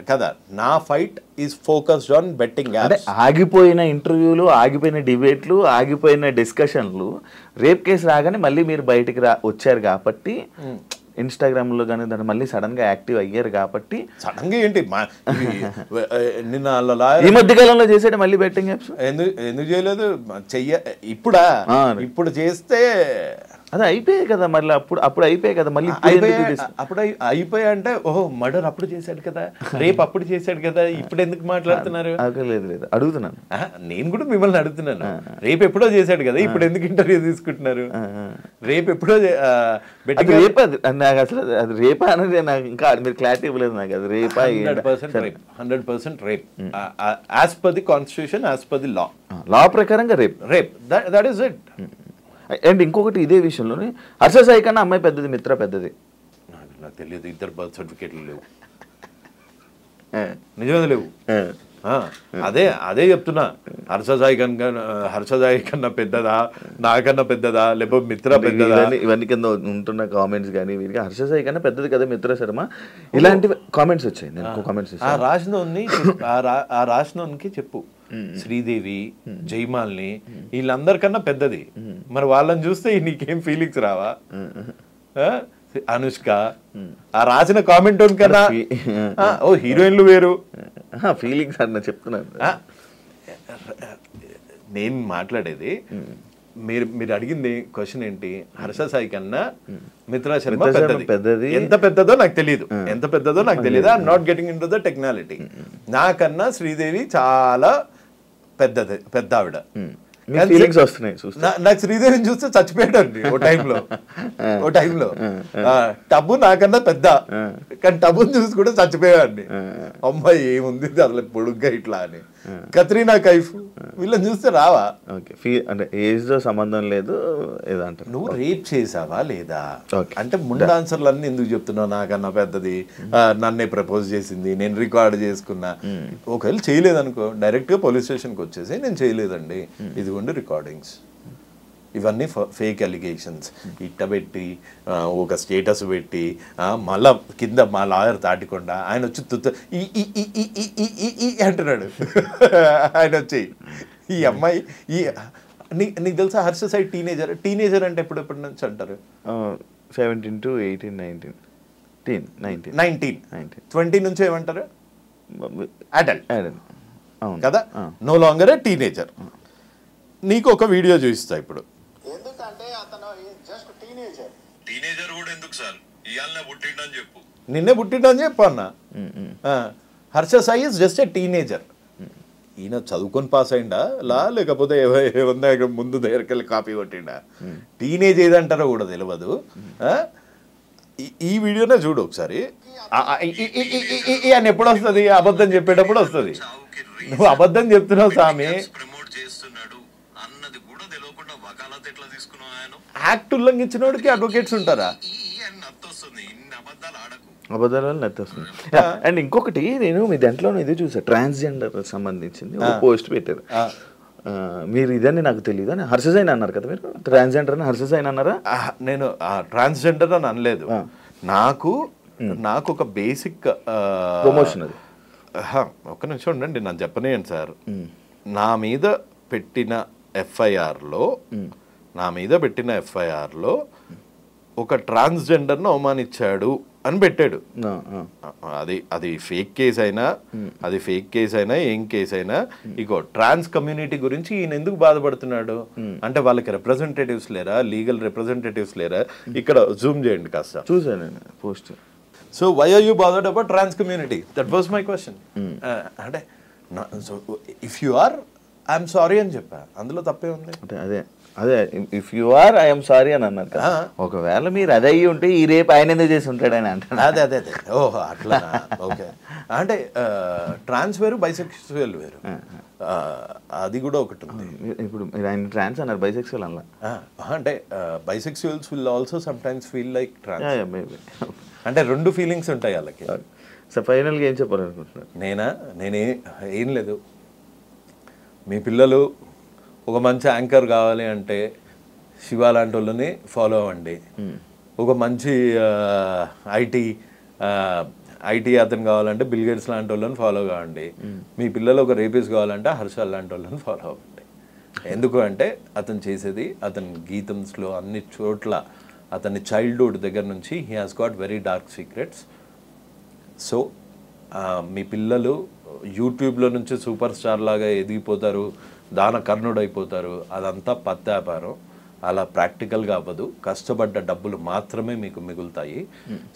కదా. నా fight is focused on betting apps. ఆగిపోయిన ఇంటర్వ్యూలు, ఆగిపోయిన డిబేట్లు, ఆగిపోయిన డిస్కషన్లు, రేప్ కేసు రాగానే మళ్ళీ మీరు బయటికి వచ్చారు కాబట్టి, ఇన్స్టాగ్రామ్ లో కానీ దాన్ని మళ్ళీ సడన్ గా యాక్టివ్ అయ్యారు కాబట్టి. సడన్ గా ఏంటి నిన్న ఈ మధ్య కాలంలో చేసాడు మళ్ళీ బెట్టింగ్ యాప్స్? ఎందుకు చేయలేదు? ఇప్పుడు చేస్తే అది అయిపోయాయి కదా, మళ్ళీ అప్పుడు అయిపోయాయి కదా, మళ్ళీ అప్పుడు అయిపోయా అంటే ఓహో మర్డర్ అప్పుడు చేశాడు కదా, రేపు అప్పుడు చేశాడు కదా, ఇప్పుడు ఎందుకు మాట్లాడుతున్నారు? లేదు అడుగుతున్నాను, నేను కూడా మిమ్మల్ని అడుగుతున్నాను. రేపు ఎప్పుడో చేశాడు కదా, ఇప్పుడు ఎందుకు ఇంటర్వ్యూ తీసుకుంటున్నారు? రేపు ఎప్పుడో రేపు నాకు అసలు అది రేపా అనేది నాకు ఇంకా మీరు క్లారిటీ ఇవ్వలేదు నాకు. అది రేపా? 100% rape as per the constitution, as per the law ప్రకారంగా rape that is it. And ఇంకొకటి ఇదే విషయంలోనే హర్ష సాయి కన్నా అమ్మాయి పెద్దది, మిత్ర పెద్దది? నాకు తెలియదు, ఇద్దరు బర్త్ సర్టిఫికేట్లు లేవు, నిజమే లేవు. అదే చెప్తున్నా, హర్ష సాయి కన్నా పెద్దదా, నాకన్నా పెద్దదా, లేకపోతే మిత్ర పెద్దదా? ఇవన్నీ కింద ఉంటున్న కామెంట్స్ కానీ వీరికి హర్ష సాయి కన్నా పెద్దది కదా మిత్ర శర్మ, ఇలాంటి కామెంట్స్ వచ్చాయి. నేను కామెంట్స్ ఆ రాసినోనికి చెప్పు, శ్రీదేవి, జైమాల్ని వీళ్ళందరికన్నా పెద్దది. మరి వాళ్ళని చూస్తే నీకేం ఫీలింగ్స్ రావా? అనుష్క ఆ రాసిన కామెంట్ కన్నా ఓ హీరోయిన్లు వేరు ఫీలింగ్స్ అన్న చెప్తున్నాను. నేను మాట్లాడేది మీరు అడిగింది క్వశ్చన్ ఏంటి, హర్ష సాయి కన్నా మిత్రా శర్మ మిత్రా శర్మ పెద్దది. ఎంత పెద్దదో నాకు తెలియదు, I'm not getting into the technicality. నాకన్నా శ్రీదేవి చాలా పెద్ద ఆవిడ. ఫీలింగ్స్ వస్తున్నాయి చూస్తే. నాకు శ్రీదేవిని చూస్తే చచ్చిపోయాడండి ఓ టైంలో. టబ్బు నాకన్నా పెద్ద, కానీ టబ్బుని చూసి కూడా చచ్చిపోయాడండి. అమ్మాయి ఏముంది అసలు పొడుగ్గా ఇట్లా అని. కత్రీనా కైఫ్ వీళ్ళని చూస్తే రావా? అంటే ఏజ్ తో సంబంధం లేదు ఏదో అంటారు. నువ్వు రేప్ చేసావా లేదా అంటే ముందు ఆన్సర్లు అన్ని ఎందుకు చెప్తున్నావు? నాకన్నా పెద్దది, నన్నే ప్రపోజ్ చేసింది, నేను రికార్డ్ చేసుకున్నా. ఒకవేళ చేయలేదనుకో డైరెక్ట్ గా పోలీస్ స్టేషన్కి వచ్చేసి నేను చేయలేదండి, ఇదిగోండి రికార్డింగ్స్. ఇవన్నీ ఫేక్ అలిగేషన్స్. ఇట్టబెట్టి ఒక స్టేటస్ పెట్టి మళ్ళా కింద మా లాయర్ దాటికుండా ఆయన వచ్చి అంటున్నాడు. ఆయన వచ్చి ఈ అమ్మాయి నీకు తెలుసా హర్ష సాయి టీనేజర్ అంటే ఎప్పటి నుంచి అంటారు? 17 to 18, 19. 20 నుంచి ఏమంటారు? అడల్ట్ కదా, నో అవును. Longer teenager. నీకు ఒక వీడియో చూపిస్తా ఇప్పుడు. ఎందుకంటే అతను జస్ట్ టీనేజర్ కూడా ఎందుకు సార్ ఇయాలనే పుట్టిండని చెప్పు, నిన్నే పుట్టిండని చెప్పు అన్న. Harsha Sai is just a teenager. ఈయన చదువుకొని పాస్ అయిందా లేకపోతే ఏమన్నా ముందు దగ్గరికి వెళ్ళి కాపీ కొట్టిండా? టీనేజ్ ఏదంటారో కూడా తెలియదు. ఈ వీడియోనే చూడు ఒకసారి. ఆయన ఎప్పుడు వస్తుంది? అబద్ధం చెప్పేటప్పుడు వస్తుంది. నువ్వు అబద్ధం చెప్తున్నావు స్వామి. యాక్ట్ ఉల్లంఘించిన వాడికి అడ్వకేట్స్ ఉంటారా? అబద్ధాల నెత్తి వస్తుంది. అండ్ ఇంకొకటి నేను మీ దాంట్లో ఇది చూసా, ట్రాన్స్జెండర్ సంబంధించింది ఒక పోస్ట్ పెట్టారు. మీరు ఇదని నాకు తెలియదు అని హర్ష సాయి అన్నారు కదా, మీరు ట్రాన్స్జెండర్ అని హర్ష సాయి అన్నారా? నేను ట్రాన్స్జెండర్ అని అనలేదు. నాకు ఒక బేసిక్ ప్రమోషన్ అది. ఒక్క నిమిషం ఉండండి, నన్ను చెప్పనేయండి సార్. నా మీద పెట్టిన ఎఫ్ఐఆర్లో ఒక ట్రాన్స్జెండర్ను అవమానించాడు అని పెట్టాడు. అది ఫేక్ కేసు అయినా ఏం కేసు అయినా ఇగో ట్రాన్స్ కమ్యూనిటీ గురించి ఈయన ఎందుకు బాధపడుతున్నాడు అంటే వాళ్ళకి రిప్రజెంటేటివ్స్ లేరా, లీగల్ రిప్రజెంటేటివ్స్ లేరా? ఇక్కడ జూమ్ చేయండి కాస్త. చూసాను నేను post. So why are you bothered about trans community? That was my question. అంటే if you are I'm sorry అని చెప్పా, అందులో తప్పే ఉంది. అదే if you are I'm sorry అని అన్నారు కదా. ఒకవేళ మీరు అదే అయ్యి ఉంటే ఈ రేపు ఆయన ఎందుకు చేసి ఉంటాడని అంటారు. అదే ఓహో అట్లా. ఓకే, అంటే ట్రాన్స్ వేరు, బైసెక్సువల్ వేరు, అది కూడా ఒకటి ఉంది. ఇప్పుడు మీరు ఆయన ట్రాన్స్ అన్నారు, బైసెక్సువల్ అలా అంటే bisexuals will also sometimes feel like trans. అంటే రెండు ఫీలింగ్స్ ఉంటాయి వాళ్ళకి. సో ఫైనల్గా ఏం చెప్పాలనుకుంటున్నారు? నేనే ఏం లేదు, మీ పిల్లలు ఒక మంచి యాంకర్ కావాలి అంటే శివ లాంటి వాళ్ళని ఫాలో అవ్వండి. ఒక మంచి ఐటీ అతను కావాలంటే బిల్ గేట్స్ లాంటి వాళ్ళని ఫాలో కావండి. మీ పిల్లలు ఒక రేపిస్ట్ కావాలంటే హర్షల్ లాంటి వాళ్ళని ఫాలో అవ్వండి. ఎందుకు అంటే అతను చేసేది, అతని గీతంస్లో అన్ని చోట్ల అతని చైల్డ్హుడ్ దగ్గర నుంచి he has got very dark secrets. So మీ పిల్లలు యూట్యూబ్లో నుంచి సూపర్ స్టార్ లాగా ఎదిగిపోతారు, దాన కర్ణుడు అయిపోతారు, అదంతా పత్తాపారం. అలా ప్రాక్టికల్గా అవ్వదు. కష్టపడ్డ డబ్బులు మాత్రమే మీకు మిగులుతాయి.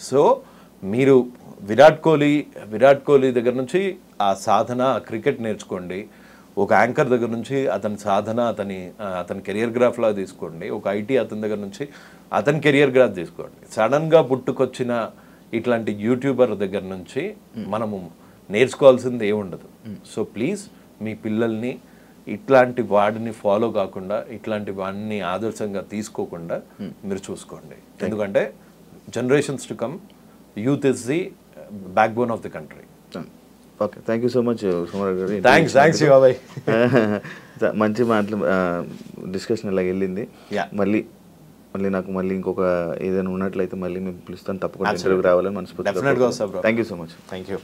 సో మీరు విరాట్ కోహ్లీ దగ్గర నుంచి ఆ సాధన, క్రికెట్ నేర్చుకోండి. ఒక యాంకర్ దగ్గర నుంచి అతని సాధన, అతని కెరియర్ గ్రాఫ్లా తీసుకోండి. ఒక ఐటీ అతని దగ్గర నుంచి అతని కెరియర్ గ్రాఫ్ తీసుకోండి. సడన్గా పుట్టుకొచ్చిన ఇట్లాంటి యూట్యూబర్ దగ్గర నుంచి మనము నేర్చుకోవాల్సింది ఏముండదు. సో ప్లీజ్ మీ పిల్లల్ని ఇట్లాంటి వాడిని ఫాలో కాకుండా, ఇట్లాంటి వాడిని ఆదర్శంగా తీసుకోకుండా మీరు చూసుకోండి. ఎందుకంటే generations to come, youth is the back bone of the country. Okay, thank you so much Somaraju గారు. థ్యాంక్స్ బాబాయ్. మంచి మాటలు డిస్కషన్ ఇలా వెళ్ళింది. మళ్ళీ నాకు ఇంకొక ఏదైనా ఉన్నట్లయితే మళ్ళీ మేము పిలుస్తాను, తప్పకుండా ఇంటర్వ్యూకి రావాలని మనస్ఫూర్తిగా. డెఫినెట్గా వస్తా bro. Thank you so much. Thank you.